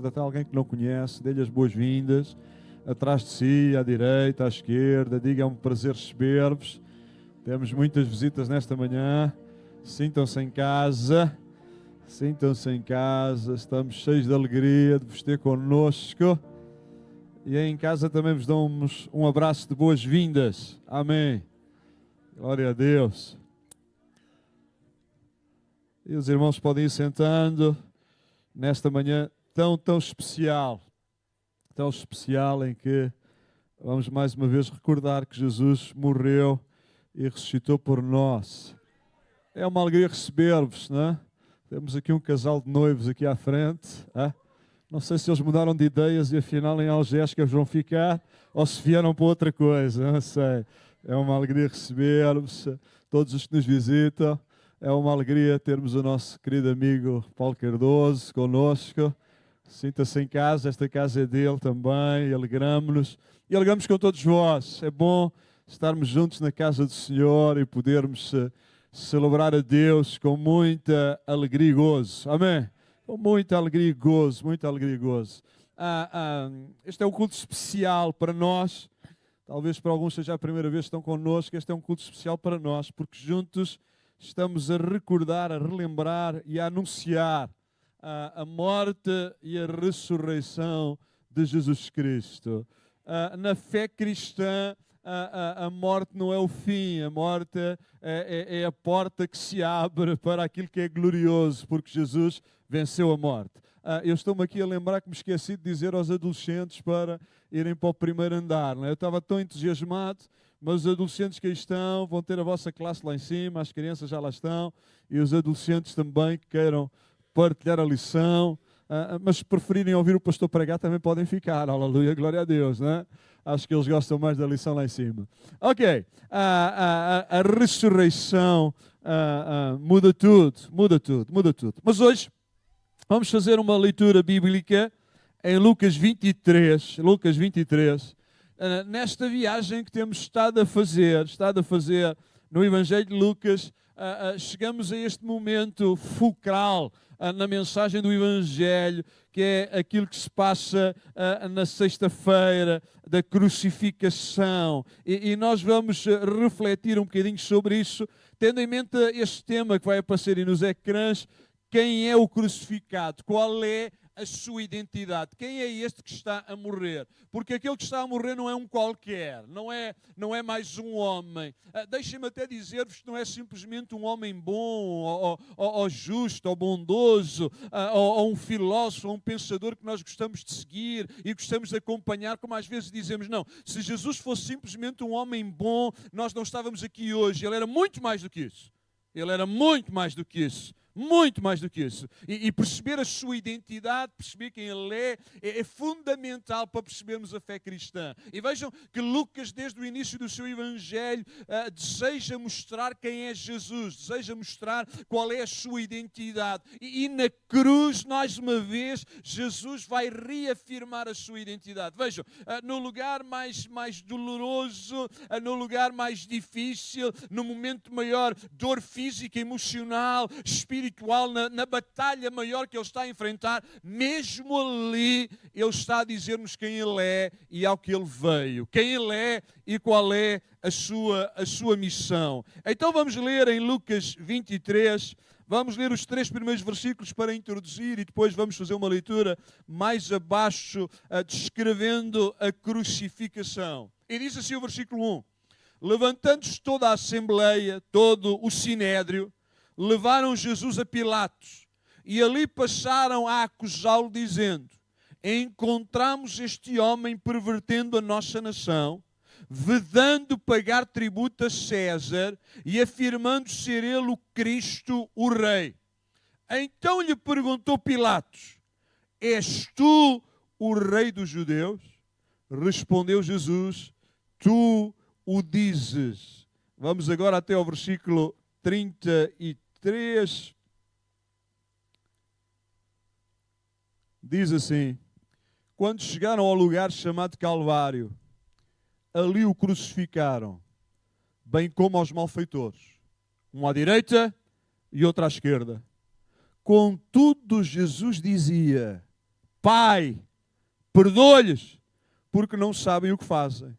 esquerda, tem alguém que não conhece, dê-lhe as boas-vindas. Atrás de si, à direita, à esquerda, diga, é um prazer receber-vos. Temos muitas visitas nesta manhã. Sintam-se em casa. Sintam-se em casa. Estamos cheios de alegria de vos ter connosco. E aí em casa também vos damos um abraço de boas-vindas. Amém. Glória a Deus. E os irmãos podem ir sentando nesta manhã tão especial. Tão especial em que vamos mais uma vez recordar que Jesus morreu e ressuscitou por nós. É uma alegria receber-vos, não é? Temos aqui um casal de noivos aqui à frente. Não sei se eles mudaram de ideias e afinal em Algés vão ficar ou se vieram para outra coisa, não sei. É uma alegria receber-vos, todos os que nos visitam. É uma alegria termos o nosso querido amigo Paulo Cardoso connosco. Sinta-se em casa, esta casa é dele também, alegramos-nos. E alegramos com todos vós. É bom estarmos juntos na casa do Senhor e podermos celebrar a Deus com muita alegria e gozo. Amém? Com muita alegria e gozo, muita alegria e gozo. Este é um culto especial para nós. Talvez para alguns seja a primeira vez que estão connosco. Este é um culto especial para nós, porque juntos estamos a recordar, a relembrar e a anunciar a morte e a ressurreição de Jesus Cristo. Na fé cristã, a morte não é o fim, a morte é a porta que se abre para aquilo que é glorioso, porque Jesus venceu a morte. Eu estou-me aqui a lembrar que me esqueci de dizer aos adolescentes para irem para o primeiro andar. Não é? Eu estava tão entusiasmado, mas os adolescentes que aí estão vão ter a vossa classe lá em cima, as crianças já lá estão, e os adolescentes também que queiram partilhar a lição, mas se preferirem ouvir o pastor pregar também podem ficar, aleluia, glória a Deus, né? Acho que eles gostam mais da lição lá em cima. Ok, a ressurreição muda tudo. Mas hoje vamos fazer uma leitura bíblica em Lucas 23, nesta viagem que temos estado a fazer no Evangelho de Lucas. Chegamos a este momento fulcral na mensagem do Evangelho, que é aquilo que se passa na sexta-feira da crucificação. E nós vamos refletir um bocadinho sobre isso, tendo em mente este tema que vai aparecer aí nos ecrãs: quem é o crucificado? Qual é a sua identidade? Quem é este que está a morrer? Porque aquele que está a morrer não é um qualquer, não é mais um homem. Deixem-me até dizer-vos que não é simplesmente um homem bom, ou justo, ou bondoso, ou um filósofo, ou um pensador que nós gostamos de seguir e gostamos de acompanhar, como às vezes dizemos. Não, se Jesus fosse simplesmente um homem bom, nós não estávamos aqui hoje. Ele era muito mais do que isso. Muito mais do que isso. E perceber a sua identidade, perceber quem ele é fundamental para percebermos a fé cristã. E vejam que Lucas, desde o início do seu Evangelho, deseja mostrar quem é Jesus, deseja mostrar qual é a sua identidade. E na cruz, mais uma vez, Jesus vai reafirmar a sua identidade. Vejam, no lugar mais doloroso, no lugar mais difícil, no momento maior dor física, emocional, espiritual, na batalha maior que ele está a enfrentar, mesmo ali ele está a dizer-nos quem ele é e ao que ele veio, quem ele é e qual é a sua missão. Então vamos ler em Lucas 23, vamos ler os 3 primeiros versículos para introduzir e depois vamos fazer uma leitura mais abaixo, descrevendo a crucificação. E diz assim o versículo 1: levantando-se toda a assembleia, todo o sinédrio, levaram Jesus a Pilatos e ali passaram a acusá-lo, dizendo: encontramos este homem pervertendo a nossa nação, vedando pagar tributo a César e afirmando ser ele o Cristo, o Rei. Então lhe perguntou Pilatos: és tu o Rei dos judeus? Respondeu Jesus: tu o dizes. Vamos agora até ao versículo 33. Diz assim: quando chegaram ao lugar chamado Calvário, ali o crucificaram, bem como aos malfeitores, um à direita e outro à esquerda. Contudo, Jesus dizia: Pai, perdoa-lhes, porque não sabem o que fazem.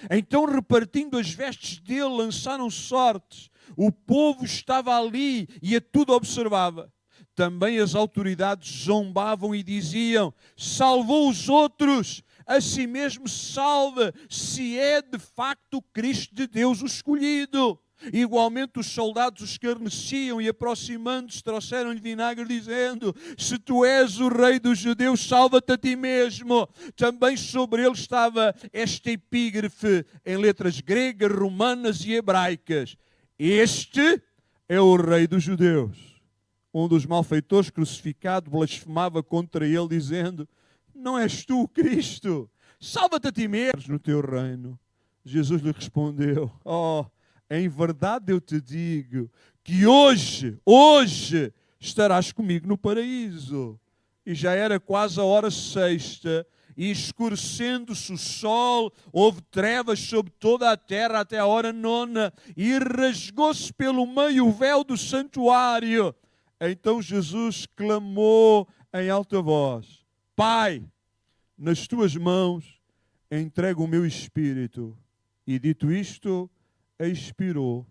Então, repartindo as vestes dele, lançaram sortes. O povo estava ali e a tudo observava. Também as autoridades zombavam e diziam: salvou os outros, a si mesmo salva, se é de facto o Cristo de Deus o escolhido. Igualmente os soldados os escarneciam e, aproximando-se, trouxeram-lhe vinagre, dizendo: se tu és o rei dos judeus, salva-te a ti mesmo. Também sobre ele estava esta epígrafe em letras gregas, romanas e hebraicas: este é o rei dos judeus. Um dos malfeitores crucificado blasfemava contra ele, dizendo: não és tu o Cristo? Salva-te a ti mesmo no teu reino. Jesus lhe respondeu: em verdade eu te digo que hoje estarás comigo no paraíso. E já era quase a hora sexta, e escurecendo-se o sol, houve trevas sobre toda a terra até a hora nona, e rasgou-se pelo meio o véu do santuário. Então Jesus clamou em alta voz: Pai, nas tuas mãos entrego o meu espírito. E dito isto, expirou.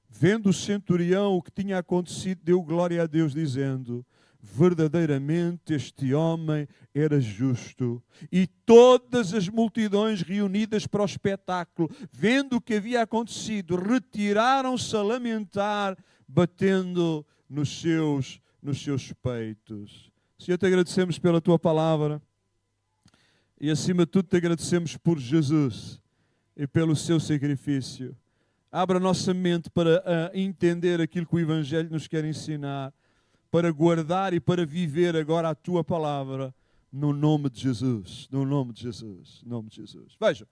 Vendo o centurião o que tinha acontecido, deu glória a Deus, dizendo: verdadeiramente este homem era justo. E todas as multidões reunidas para o espetáculo, vendo o que havia acontecido, retiraram-se a lamentar, batendo nos seus peitos. Senhor, te agradecemos pela tua palavra e, acima de tudo, te agradecemos por Jesus e pelo seu sacrifício. Abra a nossa mente para entender aquilo que o Evangelho nos quer ensinar, para guardar e para viver agora a tua palavra, no nome de Jesus. No nome de Jesus. No nome de Jesus. Veja,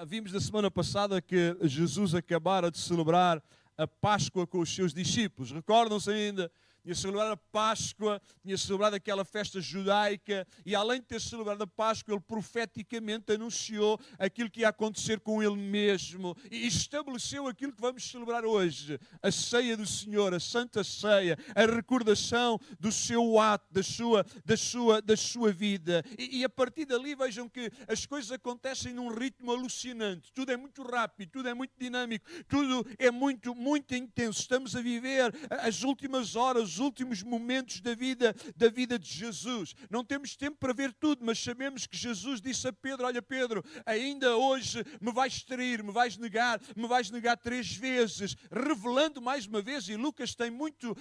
vimos na semana passada que Jesus acabara de celebrar a Páscoa com os seus discípulos. Recordam-se ainda? Tinha celebrado a Páscoa, tinha celebrado aquela festa judaica, e além de ter celebrado a Páscoa, ele profeticamente anunciou aquilo que ia acontecer com ele mesmo e estabeleceu aquilo que vamos celebrar hoje: a ceia do Senhor, a Santa Ceia, a recordação do seu ato, da sua vida. E a partir dali vejam que as coisas acontecem num ritmo alucinante. Tudo é muito rápido, tudo é muito dinâmico, tudo é muito, muito intenso. Estamos a viver as últimas horas, os últimos momentos da vida de Jesus. Não temos tempo para ver tudo, mas sabemos que Jesus disse a Pedro: olha Pedro, ainda hoje me vais trair, me vais negar 3 vezes, revelando mais uma vez. E Lucas tem muito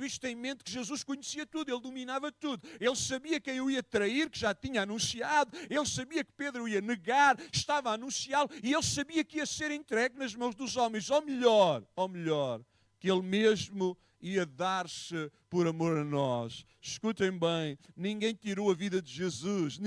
isto em mente, que Jesus conhecia tudo, ele dominava tudo. Ele sabia quem o ia trair, que já tinha anunciado, ele sabia que Pedro o ia negar, estava a anunciá-lo, e ele sabia que ia ser entregue nas mãos dos homens, ou melhor, que ele mesmo ia dar-se por amor a nós. Escutem bem, ninguém tirou a vida de Jesus,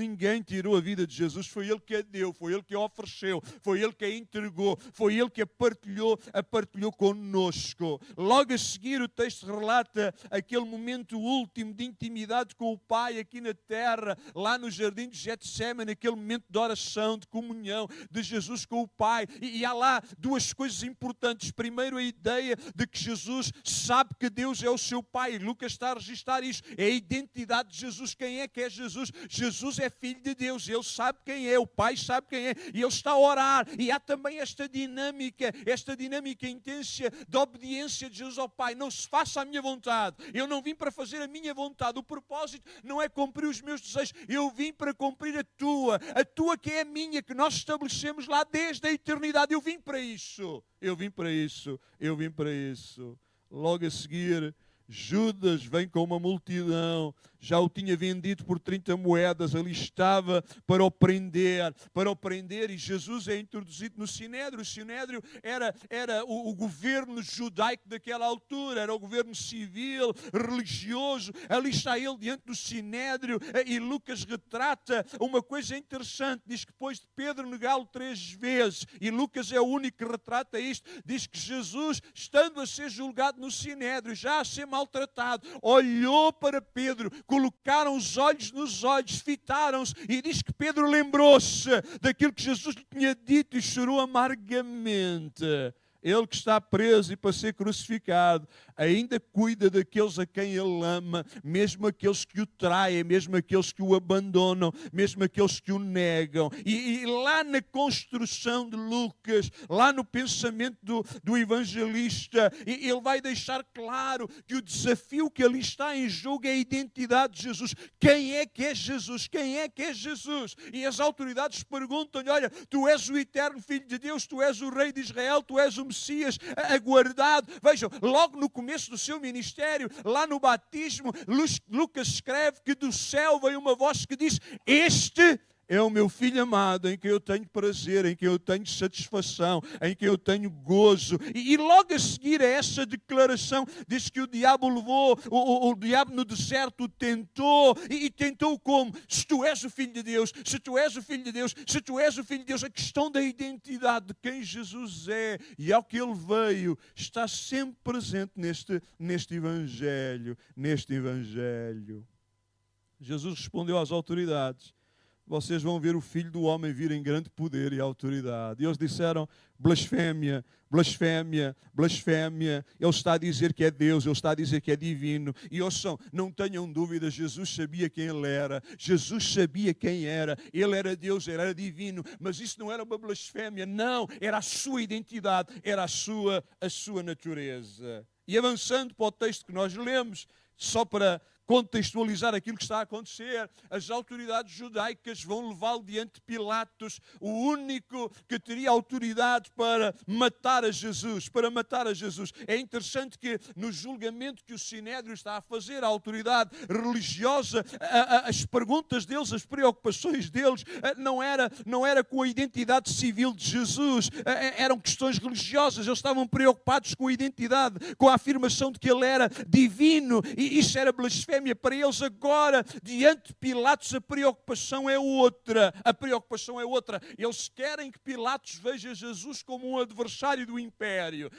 foi Ele que a deu, foi Ele que a ofereceu, foi Ele que a entregou, foi Ele que a partilhou connosco. Logo a seguir o texto relata aquele momento último de intimidade com o Pai aqui na terra, lá no jardim de Getsemane, aquele momento de oração, de comunhão de Jesus com o Pai. E há lá 2 coisas importantes. Primeiro, a ideia de que Jesus sabe que Deus é o seu Pai. Lucas está a registrar isto. É a identidade de Jesus. Quem é que é Jesus? Jesus é filho de Deus. Ele sabe quem é. O Pai sabe quem é. E Ele está a orar. E há também esta dinâmica intensa de obediência de Jesus ao Pai. Não se faça a minha vontade. Eu não vim para fazer a minha vontade. O propósito não é cumprir os meus desejos. Eu vim para cumprir a tua que é a minha, que nós estabelecemos lá desde a eternidade. Eu vim para isso. Logo a seguir, Judas vem com uma multidão, já o tinha vendido por 30 moedas, ali estava para o prender, e Jesus é introduzido no Sinédrio. O Sinédrio era o governo judaico daquela altura, era o governo civil, religioso. Ali está ele diante do Sinédrio, e Lucas retrata uma coisa interessante. Diz que depois de Pedro negá-lo 3 vezes, e Lucas é o único que retrata isto, diz que Jesus, estando a ser julgado no Sinédrio, já a ser maltratado, olhou para Pedro, colocaram os olhos nos olhos, fitaram-se, e diz que Pedro lembrou-se daquilo que Jesus lhe tinha dito e chorou amargamente. Ele que está preso e para ser crucificado, ainda cuida daqueles a quem Ele ama, mesmo aqueles que o traem, mesmo aqueles que o abandonam, mesmo aqueles que o negam. E lá na construção de Lucas, lá no pensamento do evangelista, ele vai deixar claro que o desafio que ali está em jogo é a identidade de Jesus. Quem é que é Jesus? Quem é que é Jesus? E as autoridades perguntam-lhe, olha, tu és o eterno Filho de Deus, tu és o Rei de Israel, tu és o Messias aguardado. Vejam, logo no começo do seu ministério, lá no batismo, Lucas escreve que do céu veio uma voz que diz, este é o meu Filho amado, em quem eu tenho prazer, em quem eu tenho satisfação, em quem eu tenho gozo. E logo a seguir a essa declaração, diz que o diabo levou, o diabo no deserto o tentou, e tentou como? Se tu és o Filho de Deus, se tu és o Filho de Deus, se tu és o Filho de Deus, a questão da identidade de quem Jesus é e ao que Ele veio, está sempre presente neste Evangelho, Jesus respondeu às autoridades, vocês vão ver o Filho do Homem vir em grande poder e autoridade. E eles disseram, blasfémia, blasfémia, blasfémia. Ele está a dizer que é Deus, Ele está a dizer que é divino. E ouçam, não tenham dúvida, Jesus sabia quem Ele era. Jesus sabia quem era. Ele era Deus, Ele era divino. Mas isso não era uma blasfémia, não. Era a sua identidade, era a sua natureza. E avançando para o texto que nós lemos, só para contextualizar aquilo que está a acontecer, as autoridades judaicas vão levá-lo diante de Pilatos, o único que teria autoridade para matar a Jesus, É interessante que no julgamento que o Sinédrio está a fazer, a autoridade religiosa, as perguntas deles, as preocupações deles, não era com a identidade civil de Jesus, eram questões religiosas, eles estavam preocupados com a identidade, com a afirmação de que Ele era divino, e isso era blasfémia. Para eles agora, diante de Pilatos, a preocupação é outra. Eles querem que Pilatos veja Jesus como um adversário do império,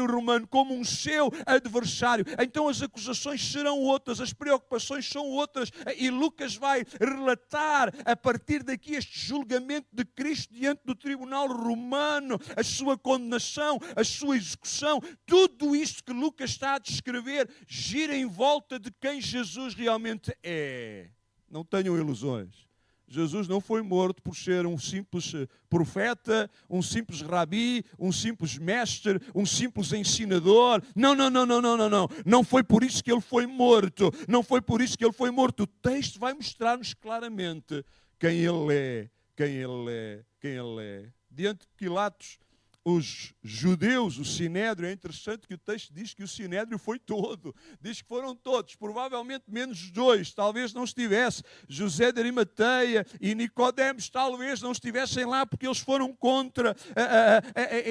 romano, como um seu adversário. Então as acusações serão outras, as preocupações são outras. E Lucas vai relatar, a partir daqui, este julgamento de Cristo diante do tribunal romano, a sua condenação, a sua execução. Tudo isto que Lucas está a descrever gira em volta de quem Jesus realmente é. Não tenham ilusões. Jesus não foi morto por ser um simples profeta, um simples rabi, um simples mestre, um simples ensinador. Não. Não foi por isso que Ele foi morto. O texto vai mostrar-nos claramente quem Ele é. Diante de Pilatos, os judeus, o Sinédrio, é interessante que o texto diz que o Sinédrio foi todo. Diz que foram todos, provavelmente menos dois, talvez não estivesse. José de Arimateia e Nicodemos talvez não estivessem lá porque eles foram contra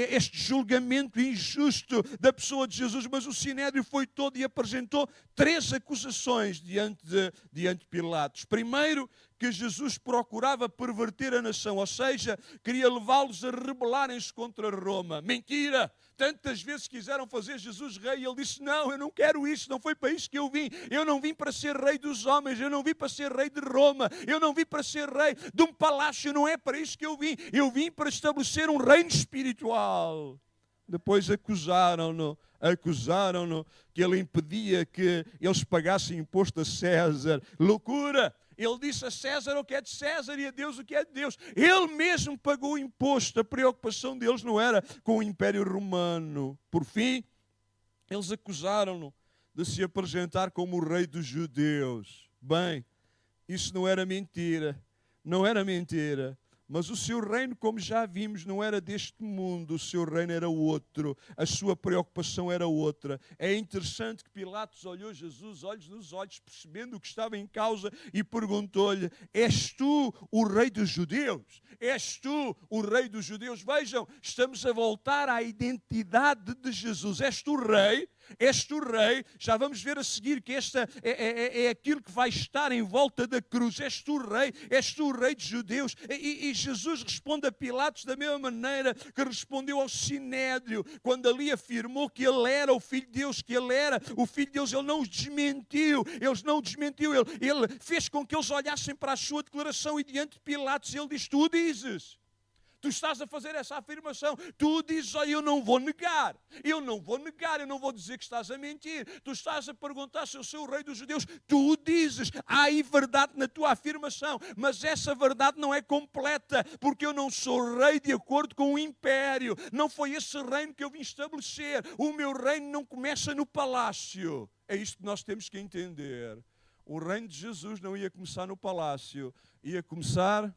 este julgamento injusto da pessoa de Jesus. Mas o Sinédrio foi todo e apresentou 3 acusações diante de Pilatos. Primeiro, que Jesus procurava perverter a nação, ou seja, queria levá-los a rebelarem-se contra Roma. Mentira! Tantas vezes quiseram fazer Jesus rei e Ele disse, não, eu não quero isso, não foi para isso que eu vim. Eu não vim para ser rei dos homens, eu não vim para ser rei de Roma, eu não vim para ser rei de um palácio, não é para isso que eu vim. Eu vim para estabelecer um reino espiritual. Depois acusaram-no que Ele impedia que eles pagassem imposto a César. Loucura! Ele disse a César o que é de César e a Deus o que é de Deus. Ele mesmo pagou o imposto. A preocupação deles não era com o Império Romano. Por fim, eles acusaram-no de se apresentar como o rei dos judeus. Bem, isso não era mentira. Mas o seu reino, como já vimos, não era deste mundo, o seu reino era outro, a sua preocupação era outra. É interessante que Pilatos olhou Jesus, olhos nos olhos, percebendo o que estava em causa e perguntou-lhe, és tu o rei dos judeus? És tu o rei dos judeus? Vejam, estamos a voltar à identidade de Jesus. És tu rei? És tu rei? Já vamos ver a seguir que esta é aquilo que vai estar em volta da cruz. És tu o rei dos judeus? E Jesus responde a Pilatos da mesma maneira que respondeu ao Sinédrio, quando ali afirmou que Ele era o Filho de Deus, Ele não os desmentiu, Ele fez com que eles olhassem para a sua declaração e diante de Pilatos Ele diz, tu dizes. Tu estás a fazer essa afirmação. Tu dizes, olha, eu não vou negar. Eu não vou dizer que estás a mentir. Tu estás a perguntar se eu sou o rei dos judeus. Tu dizes, há aí verdade na tua afirmação, mas essa verdade não é completa, porque eu não sou rei de acordo com o império. Não foi esse reino que eu vim estabelecer. O meu reino não começa no palácio. É isto que nós temos que entender. O reino de Jesus não ia começar no palácio, ia começar...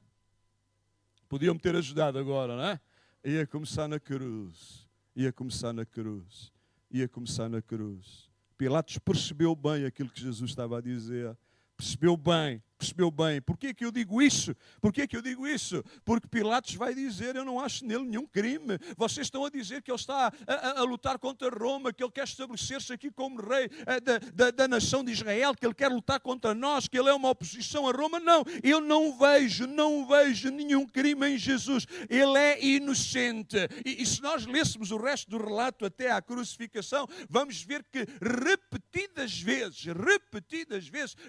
Podiam-me ter ajudado agora, não é? Ia começar na cruz. Ia começar na cruz. Ia começar na cruz. Pilatos percebeu bem aquilo que Jesus estava a dizer. Percebeu bem. Porquê que eu digo isso? Porque Pilatos vai dizer, eu não acho nele nenhum crime. Vocês estão a dizer que ele está a lutar contra Roma, que ele quer estabelecer-se aqui como rei da nação de Israel, que ele quer lutar contra nós, que ele é uma oposição a Roma. Não, eu não vejo nenhum crime em Jesus. Ele é inocente. E se nós lêssemos o resto do relato até à crucificação, vamos ver que repetidas vezes,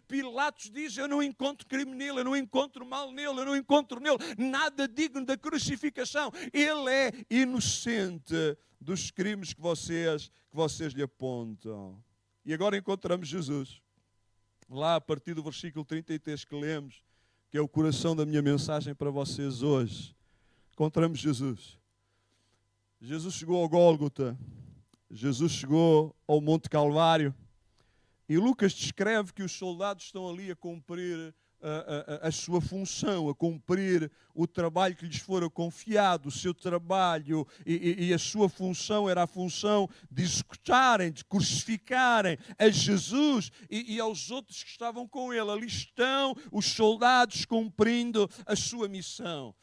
Pilatos diz, eu não encontro crime nele, eu não encontro mal nele, eu não encontro nele nada digno da crucificação. Ele é inocente dos crimes que vocês lhe apontam. E agora encontramos Jesus. Lá a partir do versículo 33 que lemos, que é o coração da minha mensagem para vocês hoje. Encontramos Jesus. Jesus chegou ao Gólgota. Jesus chegou ao Monte Calvário. E Lucas descreve que os soldados estão ali a cumprir a sua função, a cumprir o trabalho que lhes fora confiado, o seu trabalho, e a sua função era a função de executarem, de crucificarem a Jesus e aos outros que estavam com ele. Ali estão os soldados cumprindo a sua missão.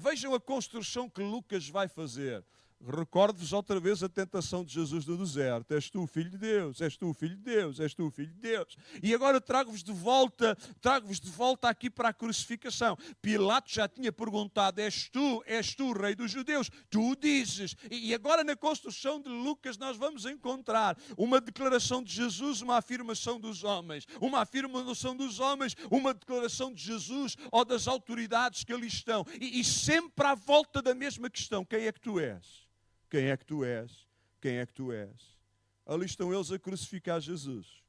Vejam a construção que Lucas vai fazer. Recordo-vos outra vez a tentação de Jesus no deserto. És tu o Filho de Deus, és tu o Filho de Deus, és tu o Filho de Deus. E agora trago-vos de volta aqui para a crucificação. Pilatos já tinha perguntado, és tu o Rei dos Judeus? Tu o dizes. E agora na construção de Lucas nós vamos encontrar uma declaração de Jesus, uma afirmação dos homens. Uma afirmação dos homens, uma declaração de Jesus ou das autoridades que ali estão. E sempre à volta da mesma questão, quem é que tu és? Quem é que tu és? Quem é que tu és? Ali estão eles a crucificar Jesus.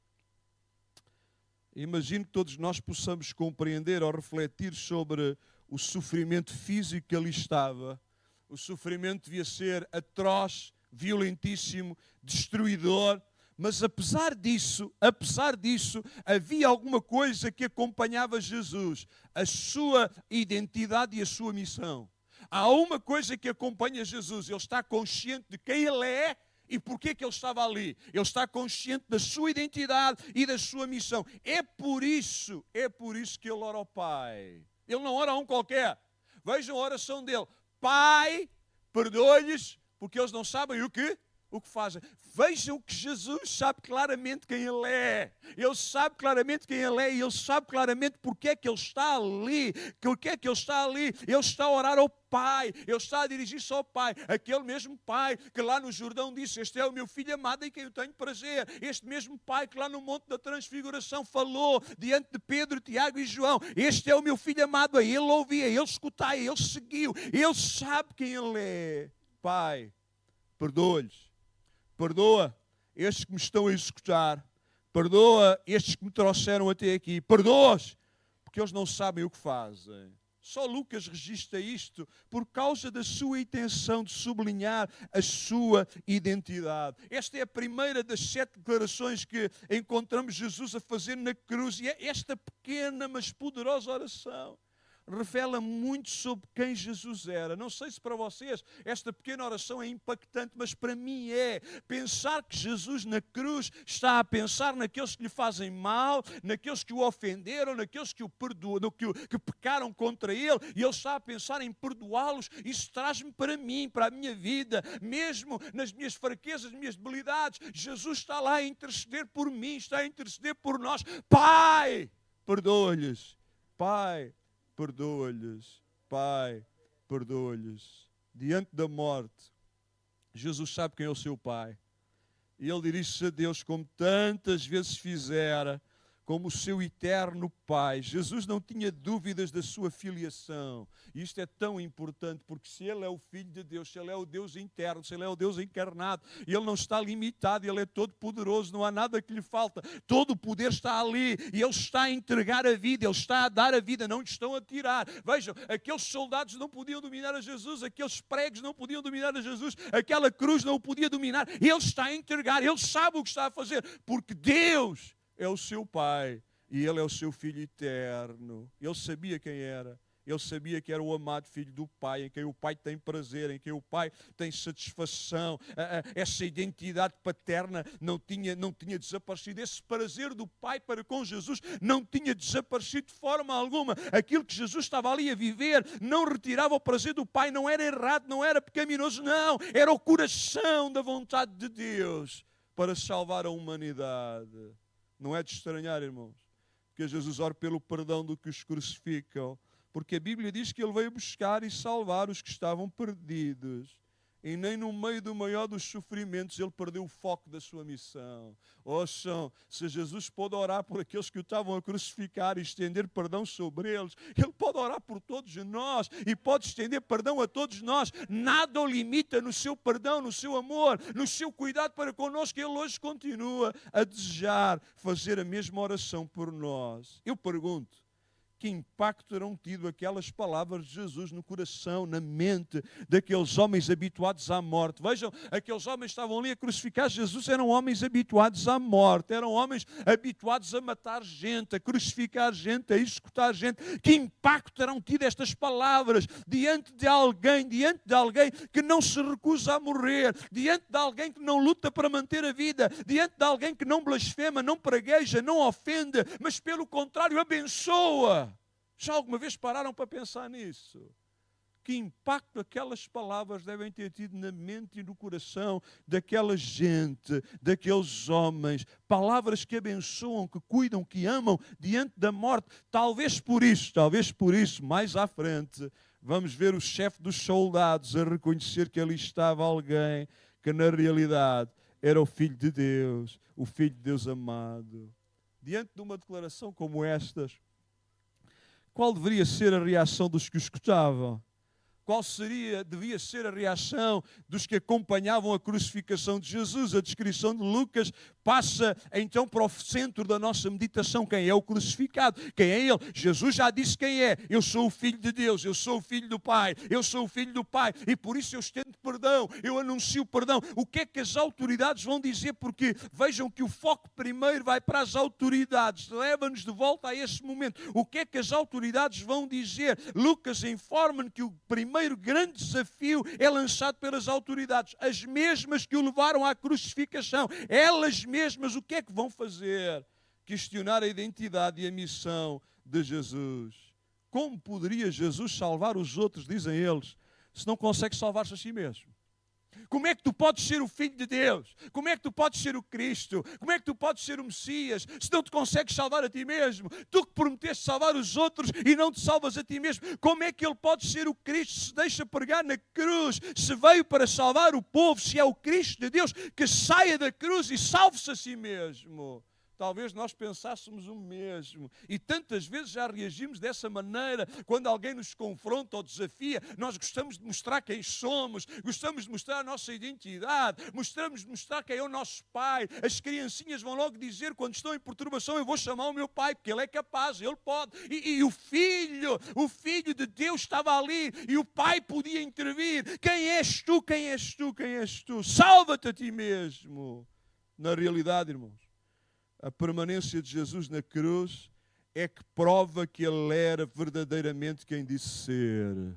Imagino que todos nós possamos compreender ou refletir sobre o sofrimento físico que ali estava. O sofrimento devia ser atroz, violentíssimo, destruidor. Mas apesar disso, havia alguma coisa que acompanhava Jesus. A sua identidade e a sua missão. Há uma coisa que acompanha Jesus, ele está consciente de quem ele é e porquê que ele estava ali. Ele está consciente da sua identidade e da sua missão. É por isso que ele ora ao Pai. Ele não ora a um qualquer. Vejam a oração dele. Pai, perdoa-lhes, porque eles não sabem o que fazem. Vejam que Jesus sabe claramente quem ele é. Ele sabe claramente quem ele é e ele sabe claramente porque é que ele está ali. Porque é que ele está ali. Ele está a orar ao Pai. Ele está a dirigir-se ao Pai. Aquele mesmo Pai que lá no Jordão disse, este é o meu filho amado em quem eu tenho prazer. Este mesmo Pai que lá no Monte da Transfiguração falou diante de Pedro, Tiago e João. Este é o meu filho amado. A ele ouvia, a ele escutava, a ele seguiu. Ele sabe quem ele é. Pai, perdoa-lhes. Perdoa estes que me estão a executar. Perdoa estes que me trouxeram até aqui. Perdoa-os, porque eles não sabem o que fazem. Só Lucas registra isto por causa da sua intenção de sublinhar a sua identidade. Esta é a primeira das 7 declarações que encontramos Jesus a fazer na cruz. E esta pequena, mas poderosa oração revela muito sobre quem Jesus era. Não sei se para vocês esta pequena oração é impactante, mas para mim é. Pensar que Jesus na cruz está a pensar naqueles que lhe fazem mal, naqueles que o ofenderam, naqueles que o perdoam, que pecaram contra ele, e ele está a pensar em perdoá-los. Isso traz-me para mim, para a minha vida, mesmo nas minhas fraquezas, nas minhas debilidades. Jesus está lá a interceder por mim, está a interceder por nós. Pai, perdoa-lhes. Pai, perdoa-lhes. Pai, perdoa-lhes. Diante da morte, Jesus sabe quem é o seu Pai. E ele dirige-se a Deus como tantas vezes fizera, como o seu eterno Pai. Jesus não tinha dúvidas da sua filiação. E isto é tão importante, porque se Ele é o Filho de Deus, se Ele é o Deus interno, se Ele é o Deus encarnado, Ele não está limitado, Ele é todo poderoso, não há nada que lhe falta. Todo o poder está ali e Ele está a entregar a vida, Ele está a dar a vida, não lhe estão a tirar. Vejam, aqueles soldados não podiam dominar a Jesus, aqueles pregos não podiam dominar a Jesus, aquela cruz não o podia dominar. Ele está a entregar, Ele sabe o que está a fazer, porque Deus é o seu Pai e Ele é o seu Filho eterno. Ele sabia quem era. Ele sabia que era o amado Filho do Pai, em quem o Pai tem prazer, em quem o Pai tem satisfação. Essa identidade paterna não tinha desaparecido. Esse prazer do Pai para com Jesus não tinha desaparecido de forma alguma. Aquilo que Jesus estava ali a viver não retirava o prazer do Pai, não era errado, não era pecaminoso, não. Era o coração da vontade de Deus para salvar a humanidade. Não é de estranhar, irmãos, que Jesus ore pelo perdão do que os crucificam, porque a Bíblia diz que Ele veio buscar e salvar os que estavam perdidos. E nem no meio do maior dos sofrimentos Ele perdeu o foco da sua missão. Ouçam, se Jesus pôde orar por aqueles que o estavam a crucificar e estender perdão sobre eles, Ele pode orar por todos nós e pode estender perdão a todos nós. Nada o limita no seu perdão, no seu amor, no seu cuidado para connosco. Ele hoje continua a desejar fazer a mesma oração por nós. Eu pergunto, que impacto terão tido aquelas palavras de Jesus no coração, na mente daqueles homens habituados à morte? Vejam, aqueles homens que estavam ali a crucificar Jesus eram homens habituados à morte, eram homens habituados a matar gente, a crucificar gente, a executar gente. Que impacto terão tido estas palavras diante de alguém que não se recusa a morrer, diante de alguém que não luta para manter a vida, diante de alguém que não blasfema, não pragueja, não ofende, mas pelo contrário abençoa. Já alguma vez pararam para pensar nisso? Que impacto aquelas palavras devem ter tido na mente e no coração daquela gente, daqueles homens. Palavras que abençoam, que cuidam, que amam diante da morte. Talvez por isso, mais à frente, vamos ver o chefe dos soldados a reconhecer que ali estava alguém que na realidade era o Filho de Deus, o Filho de Deus amado. Diante de uma declaração como estas, qual deveria ser a reação dos que o escutavam? Qual devia ser a reação dos que acompanhavam a crucificação de Jesus? A descrição de Lucas passa então para o centro da nossa meditação. Quem é o crucificado? Quem é Ele? Jesus já disse quem é. Eu sou o Filho de Deus, eu sou o Filho do Pai, eu sou o Filho do Pai e por isso eu estendo perdão, eu anuncio perdão. O que é que as autoridades vão dizer? Porque vejam que o foco primeiro vai para as autoridades, leva-nos de volta a esse momento. O que é que as autoridades vão dizer? Lucas informa-nos que o primeiro grande desafio é lançado pelas autoridades, as mesmas que o levaram à crucificação. Elas mesmas o que é que vão fazer? Questionar a identidade e a missão de Jesus. Como poderia Jesus salvar os outros, dizem eles, se não consegue salvar-se a si mesmo? Como é que tu podes ser o Filho de Deus? Como é que tu podes ser o Cristo? Como é que tu podes ser o Messias se não te consegues salvar a ti mesmo? Tu que prometeste salvar os outros e não te salvas a ti mesmo. Como é que Ele pode ser o Cristo se deixa pregar na cruz? Se veio para salvar o povo, se é o Cristo de Deus, que saia da cruz e salve-se a si mesmo. Talvez nós pensássemos o mesmo. E tantas vezes já reagimos dessa maneira. Quando alguém nos confronta ou desafia, nós gostamos de mostrar quem somos, gostamos de mostrar a nossa identidade, gostamos de mostrar quem é o nosso pai. As criancinhas vão logo dizer, quando estão em perturbação, eu vou chamar o meu pai, porque ele é capaz, ele pode. E o filho de Deus estava ali e o pai podia intervir. Quem és tu? Quem és tu? Quem és tu? Salva-te a ti mesmo. Na realidade, irmãos, a permanência de Jesus na cruz é que prova que Ele era verdadeiramente quem disse ser.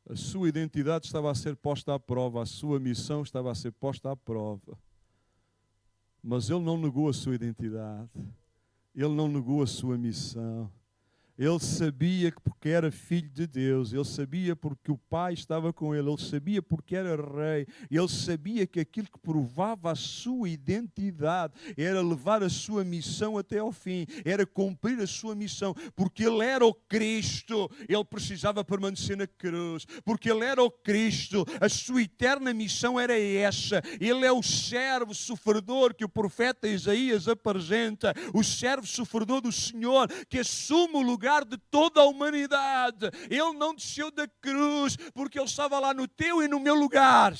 A sua identidade estava a ser posta à prova, a sua missão estava a ser posta à prova. Mas Ele não negou a sua identidade, Ele não negou a sua missão. Ele sabia que porque era filho de Deus, ele sabia porque o Pai estava com ele, ele sabia porque era rei, ele sabia que aquilo que provava a sua identidade era levar a sua missão até ao fim, era cumprir a sua missão, porque ele era o Cristo, ele precisava permanecer na cruz, porque ele era o Cristo, a sua eterna missão era essa, ele é o servo sofredor que o profeta Isaías apresenta, o servo sofredor do Senhor, que assume o lugar de toda a humanidade. Ele não desceu da cruz porque ele estava lá no teu e no meu lugar.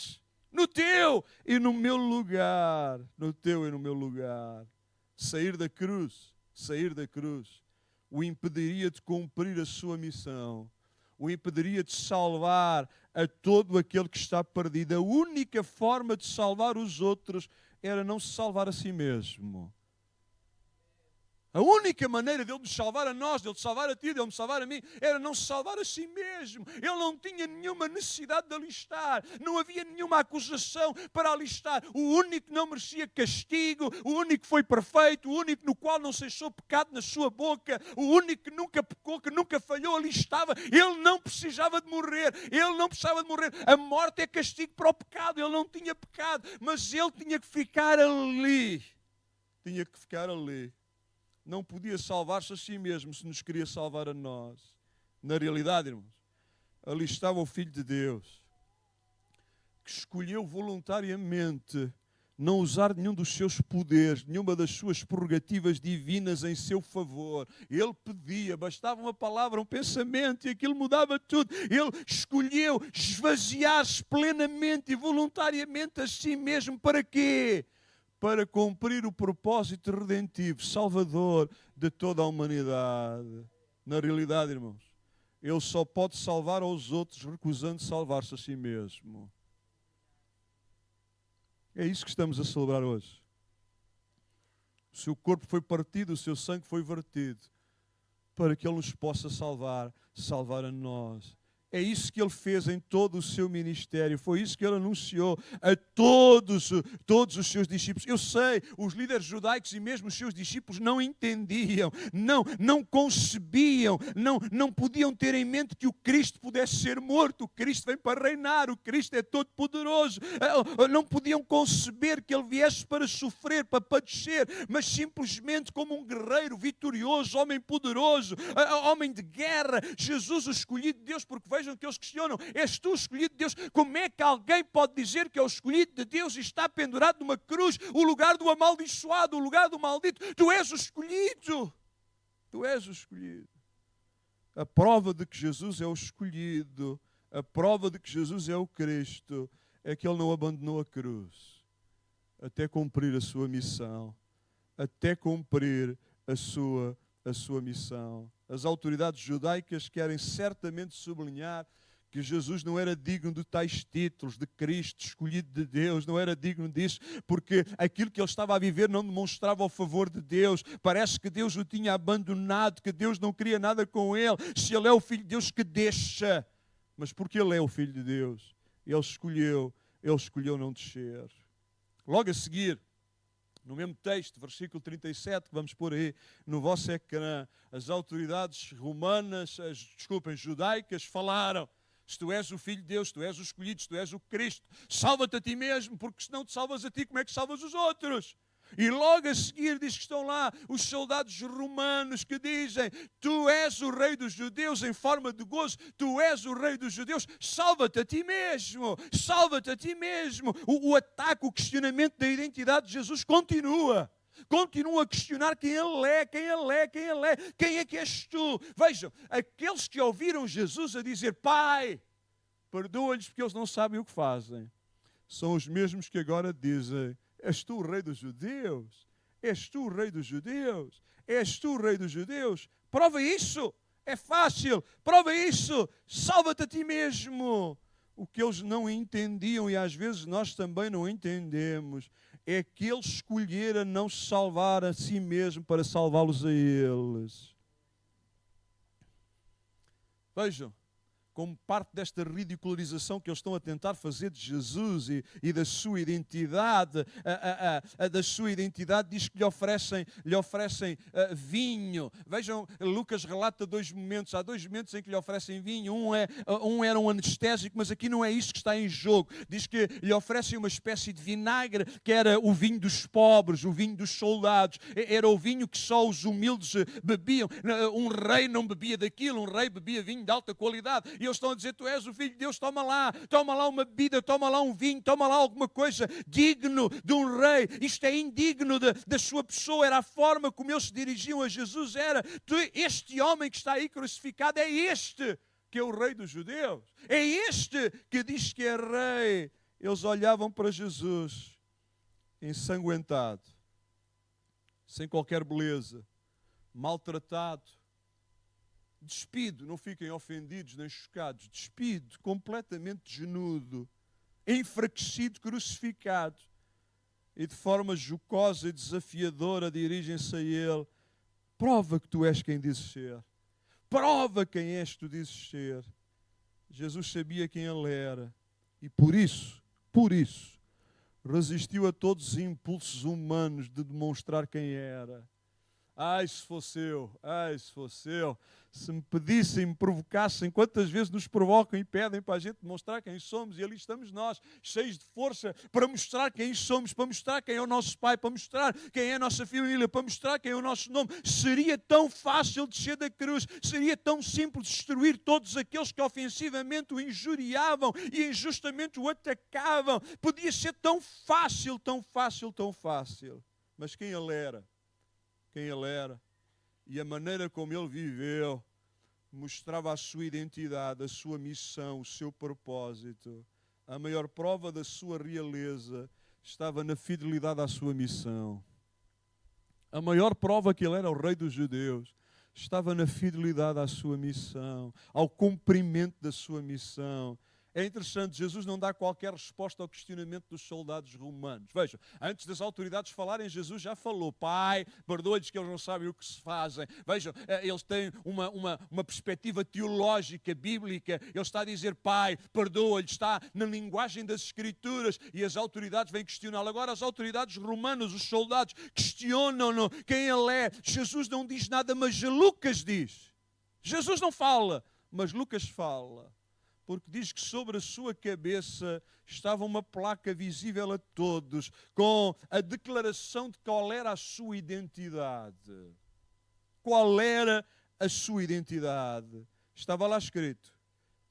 No teu e no meu lugar. No teu e no meu lugar. Sair da cruz o impediria de cumprir a sua missão. O impediria de salvar a todo aquele que está perdido. A única forma de salvar os outros era não se salvar a si mesmo. A única maneira dele nos salvar a nós, dele salvar a ti, dele me salvar a mim, era não se salvar a si mesmo. Ele não tinha nenhuma necessidade de alistar, não havia nenhuma acusação para alistar. O único que não merecia castigo, o único que foi perfeito, o único no qual não se achou pecado na sua boca, o único que nunca pecou, que nunca falhou, ali estava. Ele não precisava de morrer, ele não precisava de morrer. A morte é castigo para o pecado, ele não tinha pecado, mas ele tinha que ficar ali. Tinha que ficar ali. Não podia salvar-se a si mesmo se nos queria salvar a nós. Na realidade, irmãos, ali estava o Filho de Deus, que escolheu voluntariamente não usar nenhum dos seus poderes, nenhuma das suas prerrogativas divinas em seu favor. Ele pedia, bastava uma palavra, um pensamento e aquilo mudava tudo. Ele escolheu esvaziar-se plenamente e voluntariamente a si mesmo. Para quê? Para cumprir o propósito redentivo, salvador de toda a humanidade. Na realidade, irmãos, ele só pode salvar aos outros recusando salvar-se a si mesmo. É isso que estamos a celebrar hoje. O seu corpo foi partido, o seu sangue foi vertido, para que ele nos possa salvar a nós. É isso que ele fez em todo o seu ministério. Foi isso que ele anunciou a todos os seus discípulos. Eu sei, os líderes judaicos e mesmo os seus discípulos não entendiam, não concebiam, não podiam ter em mente que o Cristo pudesse ser morto. O Cristo vem para reinar, o Cristo é todo poderoso. Não podiam conceber que ele viesse para sofrer, para padecer, mas simplesmente como um guerreiro vitorioso, homem poderoso, homem de guerra. Jesus, o escolhido de Deus, porque vejam que eles questionam, és tu o escolhido de Deus? Como é que alguém pode dizer que é o escolhido de Deus e está pendurado numa cruz, o lugar do amaldiçoado, o lugar do maldito? Tu és o escolhido. Tu és o escolhido. A prova de que Jesus é o escolhido, a prova de que Jesus é o Cristo, é que ele não abandonou a cruz até cumprir a sua missão, até cumprir a sua missão. As autoridades judaicas querem certamente sublinhar que Jesus não era digno de tais títulos, de Cristo, escolhido de Deus, não era digno disso, porque aquilo que ele estava a viver não demonstrava o favor de Deus. Parece que Deus o tinha abandonado, que Deus não queria nada com ele. Se ele é o Filho de Deus, que deixa. Mas porque ele é o Filho de Deus, ele escolheu não descer. Logo a seguir, no mesmo texto, versículo 37, que vamos pôr aí no vosso ecrã, as autoridades judaicas falaram: se tu és o Filho de Deus, se tu és o escolhido, se tu és o Cristo, salva-te a ti mesmo, porque se não te salvas a ti, como é que salvas os outros? E logo a seguir diz que estão lá os soldados romanos que dizem: tu és o rei dos judeus, em forma de gozo, tu és o rei dos judeus, salva-te a ti mesmo, salva-te a ti mesmo. O ataque, o questionamento da identidade de Jesus continua a questionar quem ele é, quem é que és tu? Vejam, aqueles que ouviram Jesus a dizer: Pai, perdoa-lhes porque eles não sabem o que fazem, são os mesmos que agora dizem: és tu o rei dos judeus? És tu o rei dos judeus? És tu o rei dos judeus? Prova isso! É fácil! Prova isso! Salva-te a ti mesmo! O que eles não entendiam, e às vezes nós também não entendemos, é que ele escolhera não se salvar a si mesmo para salvá-los a eles. Vejam, como parte desta ridicularização que eles estão a tentar fazer de Jesus e da sua identidade, da sua identidade, diz que lhe oferecem vinho. Vejam, Lucas relata dois momentos. Há dois momentos em que lhe oferecem vinho. Um era um anestésico, mas aqui não é isso que está em jogo. Diz que lhe oferecem uma espécie de vinagre, que era o vinho dos pobres, o vinho dos soldados. Era o vinho que só os humildes bebiam. Um rei não bebia daquilo, um rei bebia vinho de alta qualidade. E eles estão a dizer, tu és o Filho de Deus, toma lá uma bebida, toma lá um vinho, toma lá alguma coisa digno de um rei. Isto é indigno da sua pessoa. Era a forma como eles se dirigiam a Jesus. Este homem que está aí crucificado, é este que é o rei dos judeus. É este que diz que é rei. Eles olhavam para Jesus ensanguentado, sem qualquer beleza, maltratado, despido, não fiquem ofendidos nem chocados, despido, completamente desnudo, enfraquecido, crucificado. E de forma jocosa e desafiadora dirigem-se a ele. Prova que tu és quem dizes ser. Prova quem és que tu dizes ser. Jesus sabia quem ele era. E por isso, resistiu a todos os impulsos humanos de demonstrar quem era. Ai, se fosse eu, se me pedissem, me provocassem, quantas vezes nos provocam e pedem para a gente demonstrar quem somos, e ali estamos nós, cheios de força, para mostrar quem somos, para mostrar quem é o nosso Pai, para mostrar quem é a nossa família, para mostrar quem é o nosso nome. Seria tão fácil descer da cruz, seria tão simples destruir todos aqueles que ofensivamente o injuriavam e injustamente o atacavam. Podia ser tão fácil, tão fácil, tão fácil. Mas quem ele era e a maneira como ele viveu mostrava a sua identidade, a sua missão, o seu propósito. A maior prova da sua realeza estava na fidelidade à sua missão. A maior prova que ele era o rei dos judeus estava na fidelidade à sua missão, ao cumprimento da sua missão. É interessante, Jesus não dá qualquer resposta ao questionamento dos soldados romanos. Vejam, antes das autoridades falarem, Jesus já falou: Pai, perdoa-lhes que eles não sabem o que se fazem. Vejam, eles têm uma perspectiva teológica, bíblica. Ele está a dizer: Pai, perdoa-lhes, está na linguagem das Escrituras. E as autoridades vêm questioná-lo. Agora as autoridades romanas, os soldados, questionam-no quem ele é. Jesus não diz nada, mas Lucas diz. Jesus não fala, mas Lucas fala. Porque diz que sobre a sua cabeça estava uma placa visível a todos, com a declaração de qual era a sua identidade. Qual era a sua identidade? Estava lá escrito: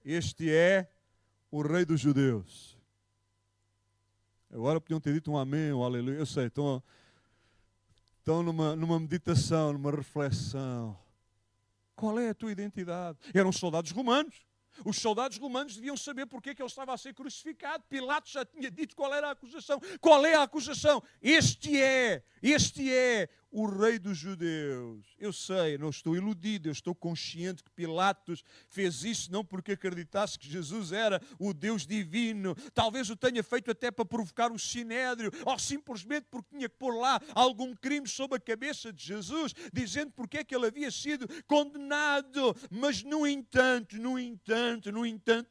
este é o rei dos judeus. Agora podiam ter dito um amém, um aleluia. Eu sei, estão numa meditação, numa reflexão. Qual é a tua identidade? Eram soldados romanos. Os soldados romanos deviam saber porque é que ele estava a ser crucificado. Pilatos já tinha dito qual era a acusação. Qual é a acusação? Este é o rei dos judeus. Eu sei, não estou iludido, eu estou consciente que Pilatos fez isso não porque acreditasse que Jesus era o Deus divino. Talvez o tenha feito até para provocar o sinédrio, ou simplesmente porque tinha que pôr lá algum crime sobre a cabeça de Jesus, dizendo porque é que ele havia sido condenado. Mas no entanto,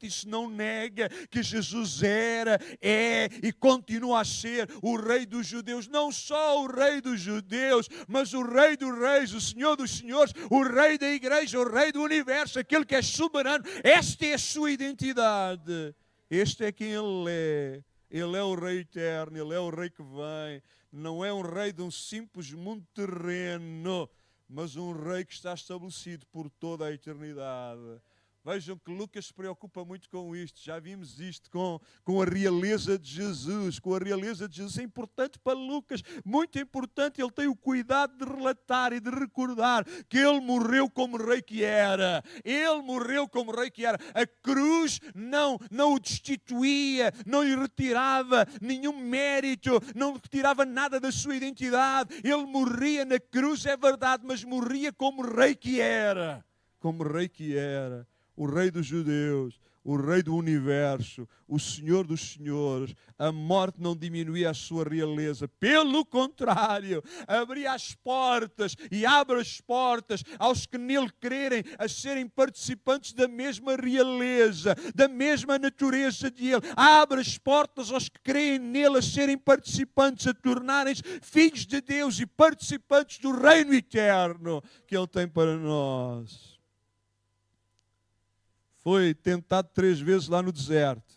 isso não nega que Jesus era, é e continua a ser o rei dos judeus. Não só o rei dos judeus, mas o rei dos reis, o Senhor dos senhores, o rei da igreja, o rei do universo, aquele que é soberano. Esta é a sua identidade. Este é quem ele é. Ele é o rei eterno, ele é o rei que vem. Não é um rei de um simples mundo terreno, mas um rei que está estabelecido por toda a eternidade. Vejam que Lucas se preocupa muito com isto. Já vimos isto com a realeza de Jesus. Com a realeza de Jesus. É importante para Lucas. Muito importante. Ele tem o cuidado de relatar e de recordar que ele morreu como rei que era. Ele morreu como rei que era. A cruz não o destituía, não lhe retirava nenhum mérito, não lhe retirava nada da sua identidade. Ele morria na cruz, é verdade, mas morria como rei que era. Como rei que era. O rei dos judeus, o Rei do Universo, o Senhor dos Senhores. A morte não diminuía a sua realeza. Pelo contrário, abria as portas e abre as portas aos que nele crerem a serem participantes da mesma realeza, da mesma natureza de Ele. Abre as portas aos que creem nele a serem participantes, a tornarem-se filhos de Deus e participantes do reino eterno que Ele tem para nós. Foi tentado 3 vezes lá no deserto.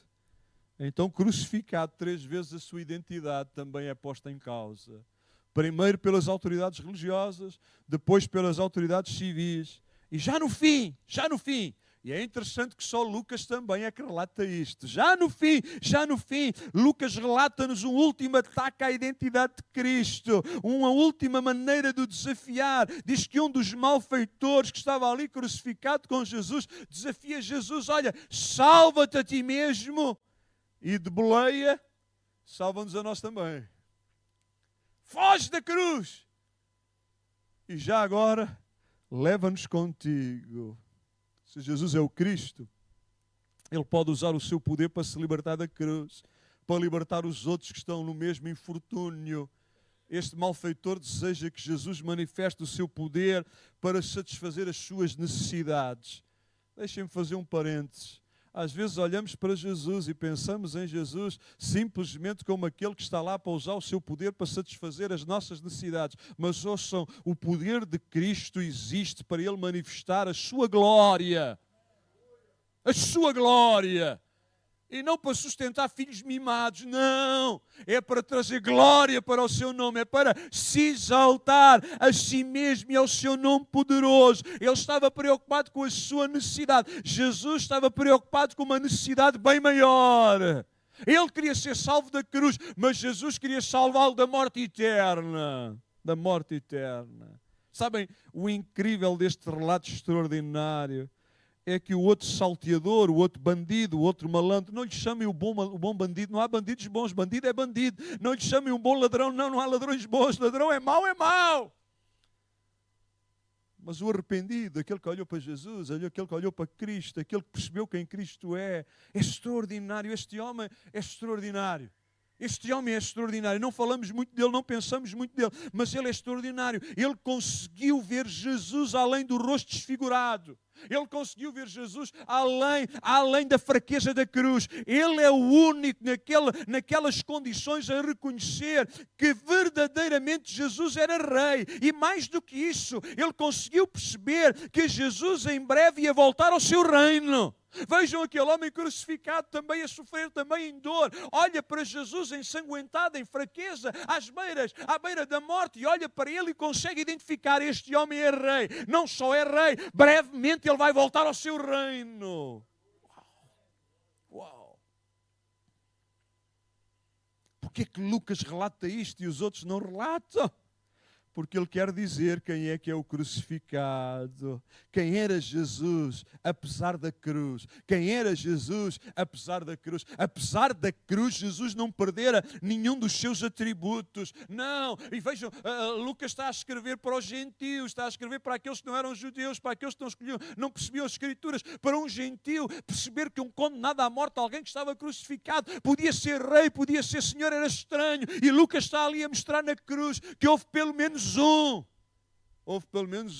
Então, crucificado 3 vezes, a sua identidade também é posta em causa. Primeiro pelas autoridades religiosas, depois pelas autoridades civis. E já no fim, e é interessante que só Lucas também é que relata isto. Já no fim, Lucas relata-nos um último ataque à identidade de Cristo, uma última maneira de o desafiar. Diz que um dos malfeitores que estava ali crucificado com Jesus, desafia Jesus: olha, salva-te a ti mesmo, e de boleia, salva-nos a nós também. Foge da cruz, e já agora, leva-nos contigo. Se Jesus é o Cristo, Ele pode usar o seu poder para se libertar da cruz, para libertar os outros que estão no mesmo infortúnio. Este malfeitor deseja que Jesus manifeste o seu poder para satisfazer as suas necessidades. Deixem-me fazer um parênteses. Às vezes olhamos para Jesus e pensamos em Jesus simplesmente como aquele que está lá para usar o seu poder para satisfazer as nossas necessidades. Mas ouçam, o poder de Cristo existe para Ele manifestar a sua glória. A sua glória. E não para sustentar filhos mimados, não. É para trazer glória para o seu nome, é para se exaltar a si mesmo e ao seu nome poderoso. Ele estava preocupado com a sua necessidade. Jesus estava preocupado com uma necessidade bem maior. Ele queria ser salvo da cruz, mas Jesus queria salvá-lo da morte eterna. Da morte eterna. Sabem, o incrível deste relato extraordinário é que o outro salteador, o outro bandido, o outro malandro, não lhe chamem o bom bandido, não há bandidos bons, bandido é bandido. Não lhe chamem um bom ladrão, não há ladrões bons, ladrão é mau, é mau. Mas o arrependido, aquele que olhou para Jesus, aquele que olhou para Cristo, aquele que percebeu quem Cristo é extraordinário. Este homem é extraordinário. Este homem é extraordinário. Não falamos muito dele, não pensamos muito dele, mas ele é extraordinário. Ele conseguiu ver Jesus além do rosto desfigurado. Ele conseguiu ver Jesus além da fraqueza da cruz. Ele é o único naquelas condições a reconhecer que verdadeiramente Jesus era rei. E mais do que isso, ele conseguiu perceber que Jesus em breve ia voltar ao seu reino. Vejam aquele homem crucificado também a sofrer, também em dor. Olha para Jesus ensanguentado, em fraqueza, à beira da morte, e olha para ele e consegue identificar: este homem é rei. Não só é rei, brevemente ele vai voltar ao seu reino. Uau! Porquê que Lucas relata isto e os outros não relatam? Porque ele quer dizer quem é que é o crucificado. Quem era Jesus, apesar da cruz. Quem era Jesus, apesar da cruz. Apesar da cruz, Jesus não perdera nenhum dos seus atributos. Não. E vejam, Lucas está a escrever para os gentios, está a escrever para aqueles que não eram judeus, para aqueles que não percebiam as Escrituras. Para um gentio, perceber que um condenado à morte, alguém que estava crucificado, podia ser rei, podia ser senhor, era estranho. E Lucas está ali a mostrar na cruz que houve pelo menos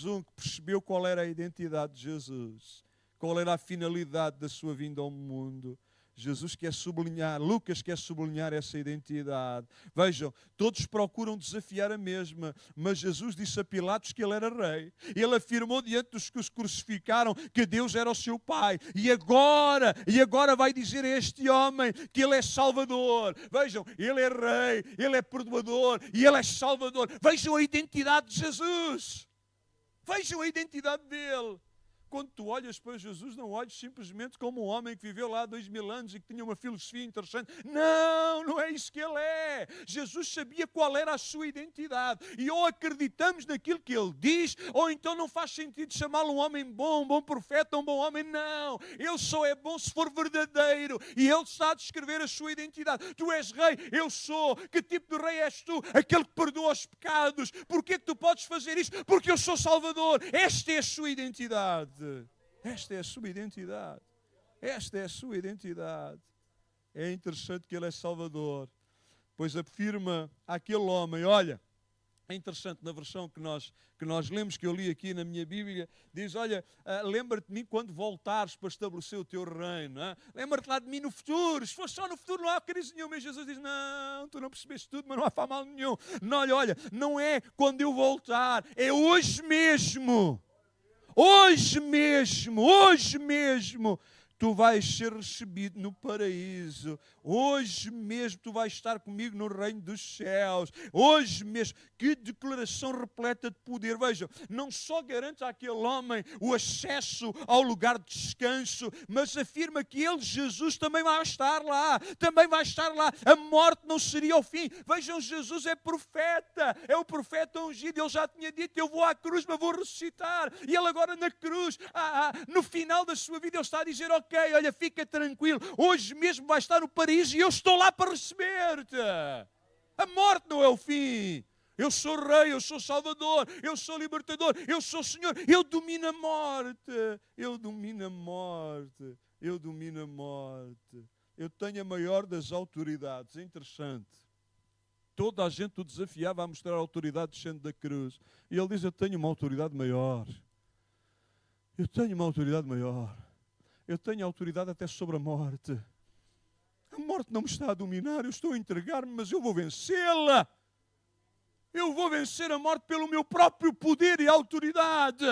um que percebeu qual era a identidade de Jesus, qual era a finalidade da sua vinda ao mundo. Jesus quer sublinhar, Lucas quer sublinhar essa identidade. Vejam, todos procuram desafiar a mesma, mas Jesus disse a Pilatos que ele era rei. Ele afirmou diante dos que os crucificaram que Deus era o seu Pai. E agora vai dizer a este homem que ele é Salvador. Vejam, ele é rei, ele é perdoador e ele é Salvador. Vejam a identidade de Jesus. Vejam a identidade dele. Quando tu olhas para Jesus, não olhes simplesmente como um homem que viveu lá 2000 anos e que tinha uma filosofia interessante. Não, não é isso que ele é. Jesus sabia qual era a sua identidade. E ou acreditamos naquilo que ele diz, ou então não faz sentido chamá-lo um homem bom, um bom profeta, um bom homem. Não, ele só é bom se for verdadeiro. E ele está a descrever a sua identidade. Tu és rei, eu sou. Que tipo de rei és tu? Aquele que perdoa os pecados. Porquê que tu podes fazer isso? Porque eu sou Salvador. Esta é a sua identidade. Esta é a sua identidade. Esta é a sua identidade. É interessante que ele é Salvador, pois afirma àquele homem, olha, é interessante, na versão que nós lemos, que eu li aqui na minha Bíblia, diz, olha, lembra-te de mim quando voltares para estabelecer o teu reino. Lembra-te lá de mim no futuro. Se for só no futuro, não há crise nenhuma. E Jesus diz, não, tu não percebeste tudo, mas não há mal nenhum. Não, olha, não é quando eu voltar, é hoje mesmo. Hoje mesmo, hoje mesmo. Tu vais ser recebido no paraíso. Hoje mesmo tu vais estar comigo no reino dos céus. Hoje mesmo. Que declaração repleta de poder. Vejam, não só garante àquele homem o acesso ao lugar de descanso, mas afirma que ele, Jesus, também vai estar lá. Também vai estar lá. A morte não seria o fim. Vejam, Jesus é profeta. É o profeta ungido. Ele já tinha dito, eu vou à cruz, mas vou ressuscitar. E ele agora na cruz, no final da sua vida, ele está a dizer, ok, olha, fica tranquilo. Hoje mesmo vai estar no paraíso e eu estou lá para receber-te. A morte não é o fim. Eu sou rei, eu sou salvador, eu sou libertador, eu sou Senhor. Eu domino a morte. Eu domino a morte. Eu domino a morte. Eu tenho a maior das autoridades. É interessante. Toda a gente o desafiava a mostrar a autoridade descendo da cruz. E ele diz, eu tenho uma autoridade maior. Eu tenho uma autoridade maior. Eu tenho autoridade até sobre a morte. A morte não me está a dominar, eu estou a entregar-me, mas eu vou vencê-la. Eu vou vencer a morte pelo meu próprio poder e autoridade.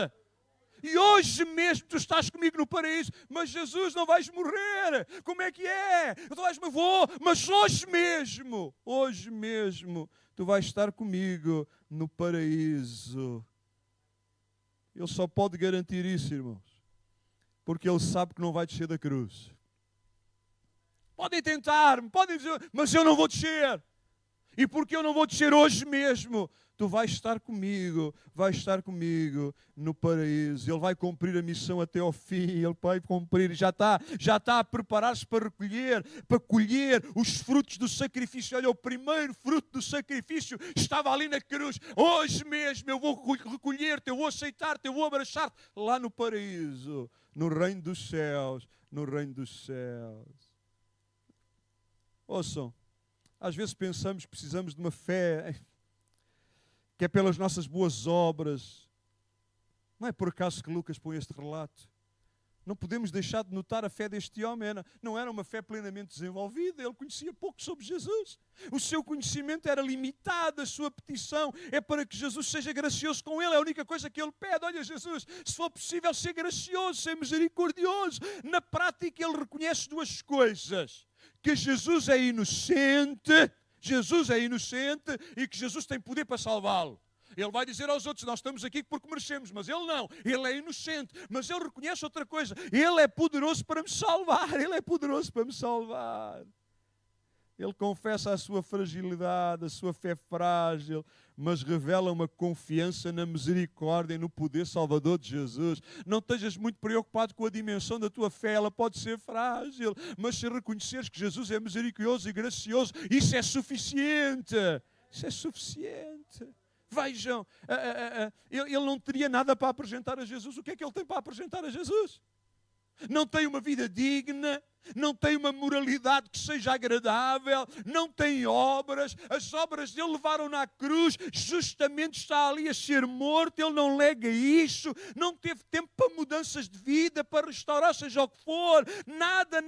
E hoje mesmo tu estás comigo no paraíso, mas Jesus, não vais morrer. Como é que é? Tu vais, mas hoje mesmo, tu vais estar comigo no paraíso. Ele só pode garantir isso, irmãos, porque ele sabe que não vai descer da cruz. Podem tentar-me, podem dizer, mas eu não vou descer. E porque eu não vou descer hoje mesmo, tu vais estar comigo no paraíso. Ele vai cumprir a missão até ao fim, ele vai cumprir, já está a preparar-se para colher os frutos do sacrifício. Olha, o primeiro fruto do sacrifício estava ali na cruz. Hoje mesmo eu vou recolher-te, eu vou aceitar-te, eu vou abraçar-te lá no paraíso, no reino dos céus, no reino dos céus. Ouçam, às vezes pensamos que precisamos de uma fé que é pelas nossas boas obras. Não é por acaso que Lucas põe este relato. Não podemos deixar de notar a fé deste homem. Não era uma fé plenamente desenvolvida. Ele conhecia pouco sobre Jesus. O seu conhecimento era limitado. A sua petição é para que Jesus seja gracioso com ele. É a única coisa que ele pede. Olha, Jesus, se for possível ser gracioso, ser misericordioso. Na prática, ele reconhece duas coisas. Que Jesus é inocente e que Jesus tem poder para salvá-lo. Ele vai dizer aos outros, nós estamos aqui porque merecemos, mas ele não, ele é inocente, mas ele reconhece outra coisa, ele é poderoso para me salvar, Ele confessa a sua fragilidade, a sua fé frágil, mas revela uma confiança na misericórdia e no poder salvador de Jesus. Não estejas muito preocupado com a dimensão da tua fé, ela pode ser frágil, mas se reconheceres que Jesus é misericordioso e gracioso, isso é suficiente. Vejam, ele não teria nada para apresentar a Jesus. O que é que ele tem para apresentar a Jesus? Não tem uma vida digna, não tem uma moralidade que seja agradável, não tem obras. As obras dele levaram-no à cruz, justamente está ali a ser morto, ele não lega isso, não teve tempo para mudanças de vida, para restaurar seja o que for, nada,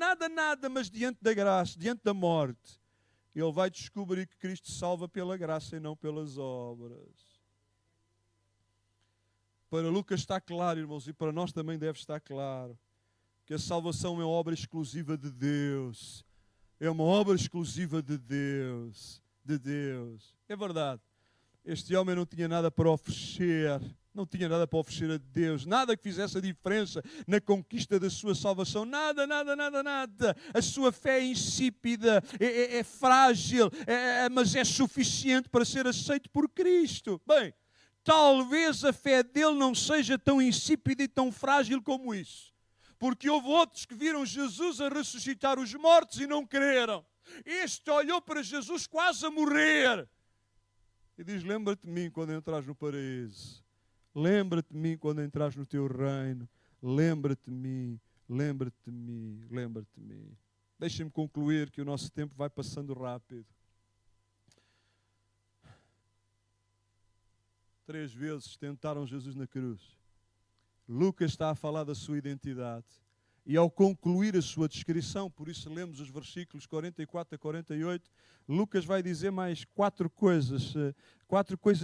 mas diante da graça, diante da morte, ele vai descobrir que Cristo salva pela graça e não pelas obras. Para Lucas está claro, irmãos, e para nós também deve estar claro, que a salvação é uma obra exclusiva de Deus. É uma obra exclusiva de Deus. É verdade. Este homem não tinha nada para oferecer. Não tinha nada para oferecer a Deus. Nada que fizesse a diferença na conquista da sua salvação. Nada. A sua fé é insípida, é frágil, mas é suficiente para ser aceito por Cristo. Bem, talvez a fé dele não seja tão insípida e tão frágil como isso. Porque houve outros que viram Jesus a ressuscitar os mortos e não creram. Este olhou para Jesus quase a morrer. E diz, lembra-te de mim quando entras no paraíso. Lembra-te de mim quando entras no teu reino. Lembra-te de mim. lembra-te de mim, lembra-te de mim. Deixem-me concluir que o nosso tempo vai passando rápido. 3 vezes tentaram Jesus na cruz. Lucas está a falar da sua identidade. E ao concluir a sua descrição, por isso lemos os versículos 44 a 48, Lucas vai dizer mais 4 coisas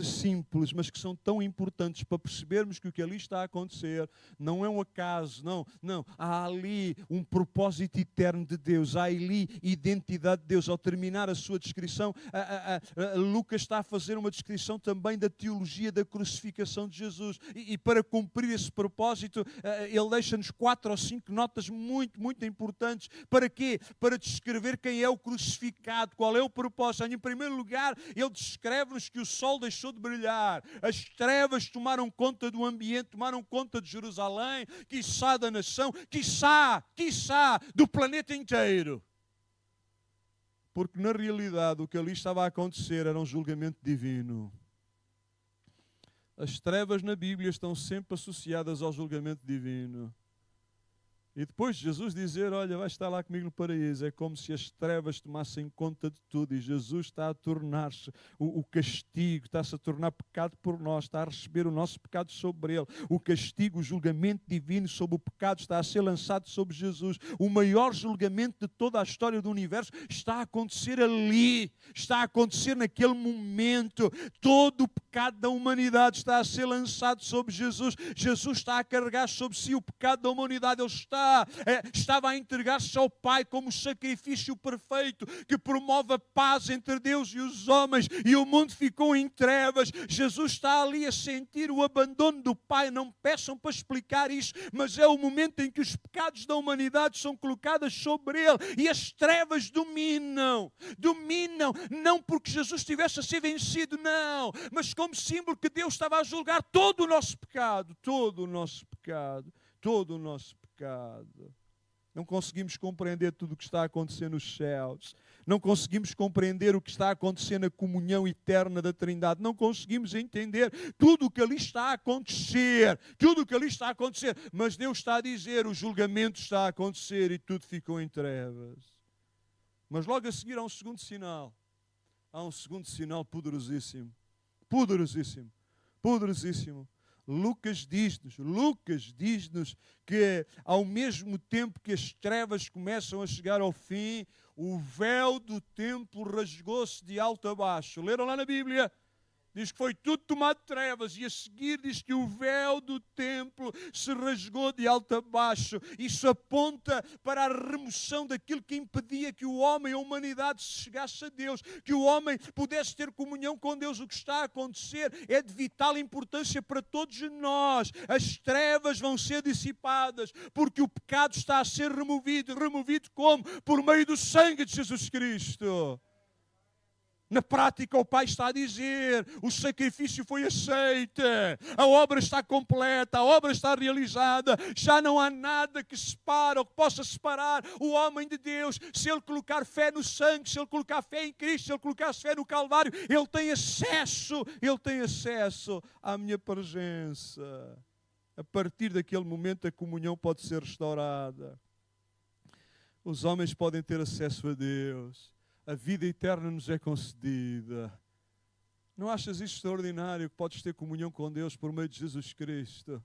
simples, mas que são tão importantes para percebermos que o que ali está a acontecer não é um acaso, não. Há ali um propósito eterno de Deus, há ali identidade de Deus. Ao terminar a sua descrição, Lucas está a fazer uma descrição também da teologia da crucificação de Jesus. E para cumprir esse propósito, ele deixa-nos 4 ou 5 notas muito, muito importantes. Para quê? Para descrever quem é o crucificado, qual é o propósito. Em primeiro lugar, ele descreve-nos que o sol deixou de brilhar, as trevas tomaram conta do ambiente, tomaram conta de Jerusalém, quiçá da nação, quiçá do planeta inteiro. Porque na realidade o que ali estava a acontecer era um julgamento divino. As trevas na Bíblia estão sempre associadas ao julgamento divino. E depois de Jesus dizer, olha, vai estar lá comigo no paraíso, é como se as trevas tomassem conta de tudo e Jesus está a tornar-se o castigo, está-se a tornar pecado por nós, está a receber o nosso pecado sobre ele. O castigo, o julgamento divino sobre o pecado está a ser lançado sobre Jesus. O maior julgamento de toda a história do universo está a acontecer ali, está a acontecer naquele momento. Todo o pecado da humanidade está a ser lançado sobre Jesus. Jesus está a carregar sobre si o pecado da humanidade. Ele estava a entregar-se ao Pai como sacrifício perfeito que promove a paz entre Deus e os homens, e o mundo ficou em trevas. Jesus está ali a sentir o abandono do Pai. Não me peçam para explicar isso, mas é o momento em que os pecados da humanidade são colocados sobre ele e as trevas dominam, não porque Jesus estivesse a ser vencido, não, mas como símbolo que Deus estava a julgar todo o nosso pecado. Não conseguimos compreender tudo o que está a acontecer nos céus. Não conseguimos compreender o que está a acontecer na comunhão eterna da Trindade. Não conseguimos entender tudo o que ali está a acontecer. Mas Deus está a dizer, o julgamento está a acontecer e tudo ficou em trevas. Mas logo a seguir há um segundo sinal. Há um segundo sinal poderosíssimo. Lucas diz-nos que ao mesmo tempo que as trevas começam a chegar ao fim, o véu do templo rasgou-se de alto a baixo. Leram lá na Bíblia? Diz que foi tudo tomado de trevas, e a seguir diz que o véu do templo se rasgou de alto a baixo. Isso aponta para a remoção daquilo que impedia que o homem, a humanidade, se chegasse a Deus, que o homem pudesse ter comunhão com Deus. O que está a acontecer é de vital importância para todos nós. As trevas vão ser dissipadas, porque o pecado está a ser removido. Removido como? Por meio do sangue de Jesus Cristo. Na prática, o Pai está a dizer, o sacrifício foi aceito, a obra está completa, a obra está realizada, já não há nada que separe ou que possa separar o homem de Deus. Se ele colocar fé no sangue, se ele colocar fé em Cristo, se ele colocar fé no Calvário, ele tem acesso à minha presença. A partir daquele momento a comunhão pode ser restaurada. Os homens podem ter acesso a Deus. A vida eterna nos é concedida. Não achas isso extraordinário, que podes ter comunhão com Deus por meio de Jesus Cristo?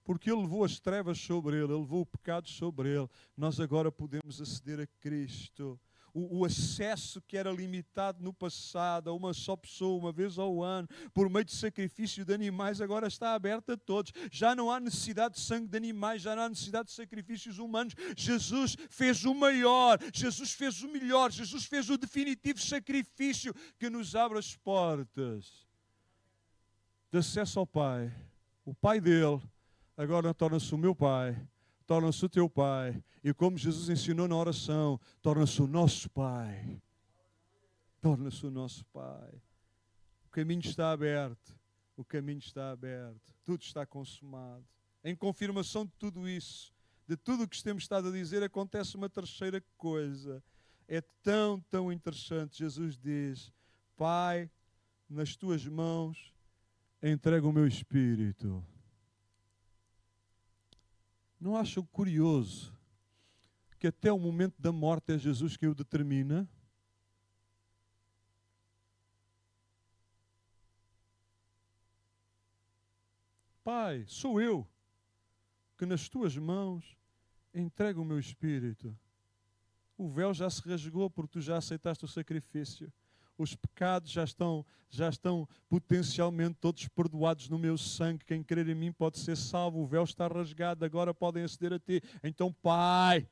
Porque Ele levou as trevas sobre Ele, Ele levou o pecado sobre Ele. Nós agora podemos aceder a Cristo. O acesso que era limitado no passado a uma só pessoa, uma vez ao ano, por meio de sacrifício de animais, agora está aberto a todos. Já não há necessidade de sangue de animais, já não há necessidade de sacrifícios humanos. Jesus fez o maior, Jesus fez o melhor, Jesus fez o definitivo sacrifício que nos abre as portas de acesso ao Pai. O Pai dele agora torna-se o meu Pai, torna-se o teu Pai. E como Jesus ensinou na oração, torna-se o nosso Pai. Torna-se o nosso Pai. O caminho está aberto. Tudo está consumado. Em confirmação de tudo isso, de tudo o que temos estado a dizer, acontece uma terceira coisa. É tão interessante. Jesus diz, Pai, nas tuas mãos entrego o meu espírito. Não acham curioso que até o momento da morte é Jesus quem o determina? Pai, sou eu que nas tuas mãos entrego o meu espírito. O véu já se rasgou porque tu já aceitaste o sacrifício. Os pecados já estão potencialmente todos perdoados no meu sangue. Quem crer em mim pode ser salvo. O véu está rasgado, agora podem aceder a ti. Então, Pai,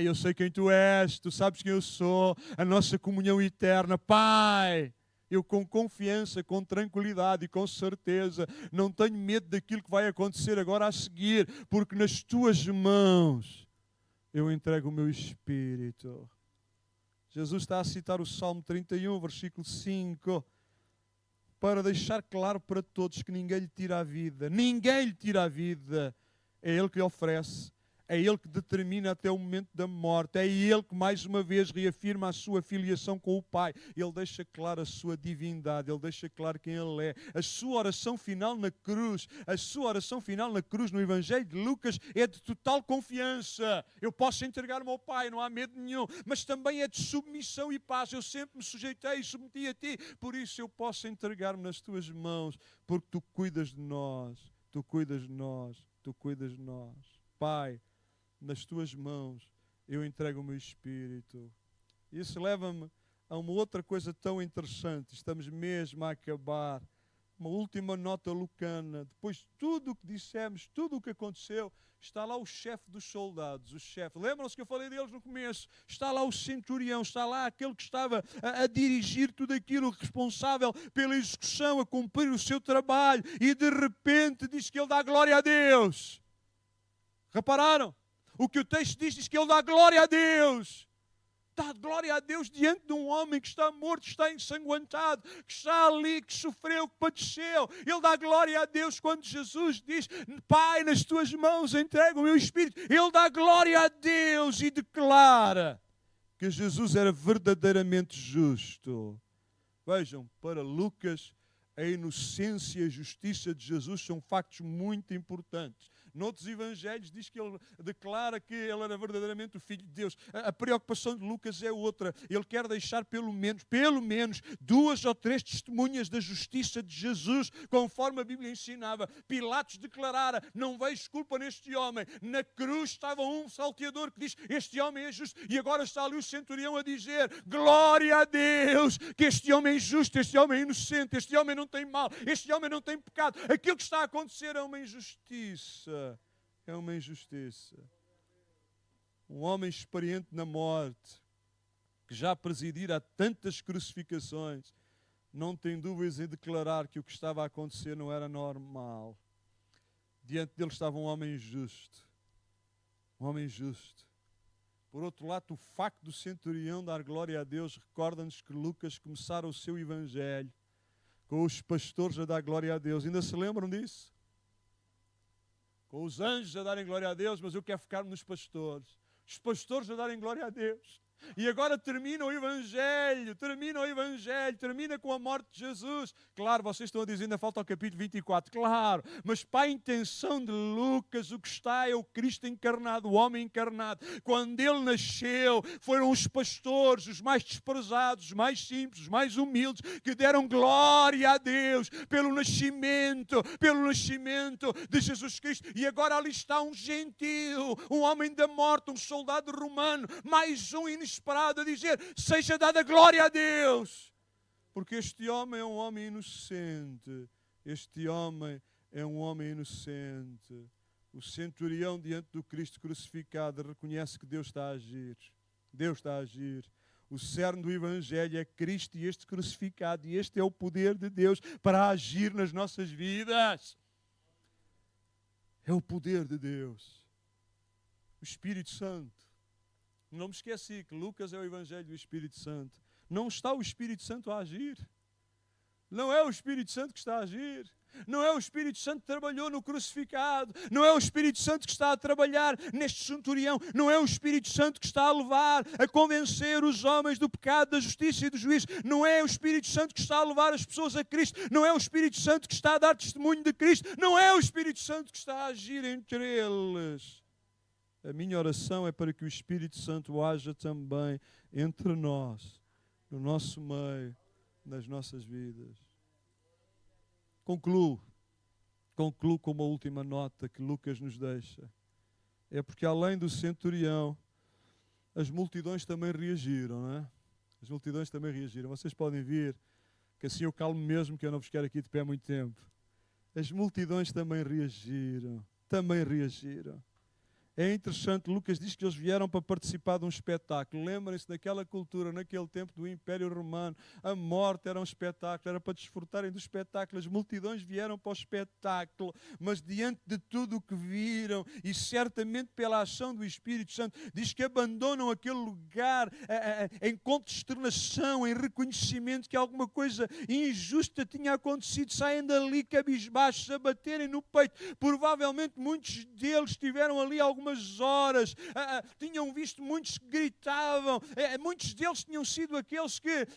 eu sei quem tu és, tu sabes quem eu sou, a nossa comunhão eterna. Pai, eu com confiança, com tranquilidade e com certeza, não tenho medo daquilo que vai acontecer agora a seguir, porque nas tuas mãos eu entrego o meu espírito. Jesus está a citar o Salmo 31, versículo 5, para deixar claro para todos que ninguém lhe tira a vida. Ninguém lhe tira a vida. É Ele que lhe oferece. É Ele que determina até o momento da morte. É Ele que mais uma vez reafirma a sua filiação com o Pai. Ele deixa claro a sua divindade. Ele deixa claro quem Ele é. A sua oração final na cruz, no Evangelho de Lucas é de total confiança. Eu posso entregar-me ao Pai, não há medo nenhum. Mas também é de submissão e paz. Eu sempre me sujeitei e submeti a Ti. Por isso eu posso entregar-me nas Tuas mãos, porque Tu cuidas de nós. Tu cuidas de nós. Tu cuidas de nós. Pai, nas tuas mãos eu entrego o meu espírito. Isso leva-me a uma outra coisa tão interessante. Estamos mesmo a acabar. Uma última nota lucana. Depois de tudo o que dissemos, tudo o que aconteceu, está lá o chefe dos soldados, o chefe. Lembram-se que eu falei deles no começo? Está lá o centurião, está lá aquele que estava a dirigir tudo aquilo, responsável pela execução, a cumprir o seu trabalho. E de repente diz que ele dá glória a Deus. Repararam? O que o texto diz que ele dá glória a Deus. Dá glória a Deus diante de um homem que está morto, que está ensanguentado, que está ali, que sofreu, que padeceu. Ele dá glória a Deus quando Jesus diz: Pai, nas tuas mãos entrego o meu espírito. Ele dá glória a Deus e declara que Jesus era verdadeiramente justo. Vejam, para Lucas, a inocência e a justiça de Jesus são factos muito importantes. Noutros evangelhos diz que ele declara que ele era verdadeiramente o Filho de Deus. A preocupação de Lucas é outra. Ele quer deixar pelo menos 2 ou 3 testemunhas da justiça de Jesus, conforme a Bíblia ensinava. Pilatos declarara: não vejo culpa neste homem. Na cruz estava um salteador que diz: este homem é justo. E agora está ali o centurião a dizer: glória a Deus, que este homem é justo, este homem é inocente, este homem não tem mal, este homem não tem pecado. Aquilo que está a acontecer é uma injustiça. É uma injustiça. Um homem experiente na morte, que já presidira tantas crucificações, não tem dúvidas em declarar que o que estava a acontecer não era normal. Diante dele estava um homem justo. Um homem justo. Por outro lado, o facto do centurião dar glória a Deus recorda-nos que Lucas começara o seu evangelho com os pastores a dar glória a Deus. Ainda se lembram disso? Com os anjos a darem glória a Deus, mas eu quero ficar-me nos pastores. Os pastores a darem glória a Deus. E agora termina o Evangelho, termina com a morte de Jesus. Claro, vocês estão a dizer, ainda falta o capítulo 24, claro, mas para a intenção de Lucas, o que está é o Cristo encarnado, o homem encarnado. Quando ele nasceu, foram os pastores, os mais desprezados, os mais simples, os mais humildes, que deram glória a Deus pelo nascimento de Jesus Cristo. E agora ali está um gentil, um homem da morte, um soldado romano, mais um inesperado a dizer: seja dada glória a Deus, porque este homem é um homem inocente. O centurião diante do Cristo crucificado reconhece que Deus está a agir. O cerne do Evangelho é Cristo e este crucificado, e este é o poder de Deus para agir nas nossas vidas. É o poder de Deus. O Espírito Santo. Não me esqueci que Lucas é o Evangelho do Espírito Santo. Não está o Espírito Santo a agir. Não é o Espírito Santo que está a agir. Não é o Espírito Santo que trabalhou no crucificado. Não é o Espírito Santo que está a trabalhar neste centurião. Não é o Espírito Santo que está a levar, a convencer os homens do pecado, da justiça e do juízo. Não é o Espírito Santo que está a levar as pessoas a Cristo. Não é o Espírito Santo que está a dar testemunho de Cristo. Não é o Espírito Santo que está a agir entre eles. A minha oração é para que o Espírito Santo haja também entre nós, no nosso meio, nas nossas vidas. Concluo com uma última nota que Lucas nos deixa. É porque além do centurião, as multidões também reagiram, não é? As multidões também reagiram. Vocês podem vir, que assim eu calmo mesmo, que eu não vos quero aqui de pé muito tempo. As multidões também reagiram. Também reagiram. É interessante, Lucas diz que eles vieram para participar de um espetáculo. Lembrem-se daquela cultura, naquele tempo do Império Romano. A morte era um espetáculo, era para desfrutarem do espetáculo. As multidões vieram para o espetáculo, mas diante de tudo o que viram, e certamente pela ação do Espírito Santo, diz que abandonam aquele lugar em consternação, em reconhecimento que alguma coisa injusta tinha acontecido, saem dali cabisbaixos, a baterem no peito. Provavelmente muitos deles tiveram ali algumas horas, tinham visto muitos que gritavam, muitos deles tinham sido aqueles que,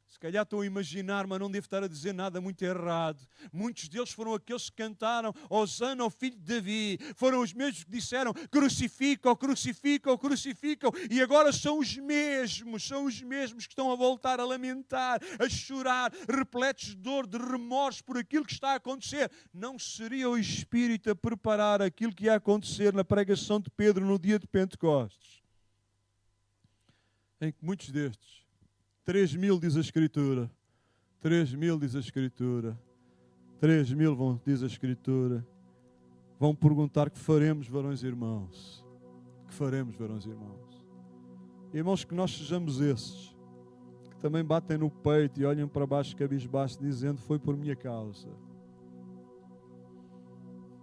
se calhar estou a imaginar, mas não devo estar a dizer nada muito errado. Muitos deles foram aqueles que cantaram Hosana ao filho de Davi. Foram os mesmos que disseram crucificam, crucificam, crucificam. E agora são os mesmos que estão a voltar a lamentar, a chorar, repletos de dor, de remorso por aquilo que está a acontecer. Não seria o Espírito a preparar aquilo que ia acontecer na pregação de Pedro no dia de Pentecostes? Em que muitos destes, 3.000 diz a Escritura. 3.000 diz a Escritura. 3.000 vão, diz a Escritura. Vão perguntar: que faremos, varões e irmãos? Que faremos, varões e irmãos? Irmãos, que nós sejamos esses que também batem no peito e olham para baixo, cabisbaixo, dizendo: foi por minha causa.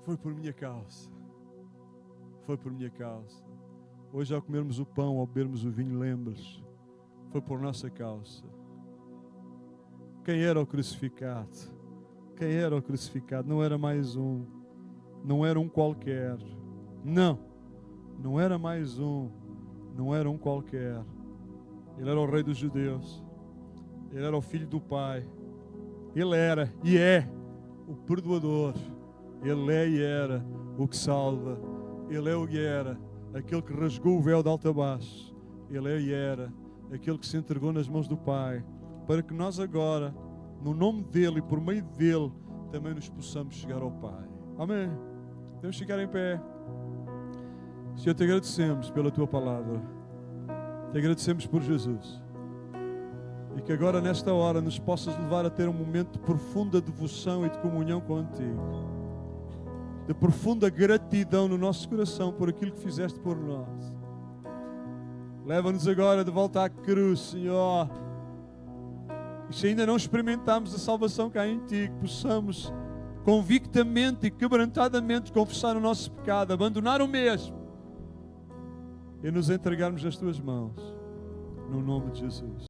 Foi por minha causa. Foi por minha causa. Hoje, ao comermos o pão, ao bebermos o vinho, lembre-se, foi por nossa causa. Quem era o crucificado? Quem era o crucificado? Não era mais um. Não era um qualquer. Não. Não era mais um. Não era um qualquer. Ele era o Rei dos Judeus. Ele era o Filho do Pai. Ele era e é o Perdoador. Ele é e era o que salva. Ele é o que era aquele que rasgou o véu de alto a baixo. Ele é e era aquele que se entregou nas mãos do Pai, para que nós agora, no nome dEle e por meio dEle, também nos possamos chegar ao Pai. Amém? Podemos ficar em pé. Senhor, te agradecemos pela Tua palavra. Te agradecemos por Jesus. E que agora, nesta hora, nos possas levar a ter um momento de profunda devoção e de comunhão contigo. De profunda gratidão no nosso coração por aquilo que fizeste por nós. Leva-nos agora de volta à cruz, Senhor. E se ainda não experimentarmos a salvação cá em Ti, que possamos convictamente e quebrantadamente confessar o nosso pecado, abandonar o mesmo e nos entregarmos nas Tuas mãos. No nome de Jesus.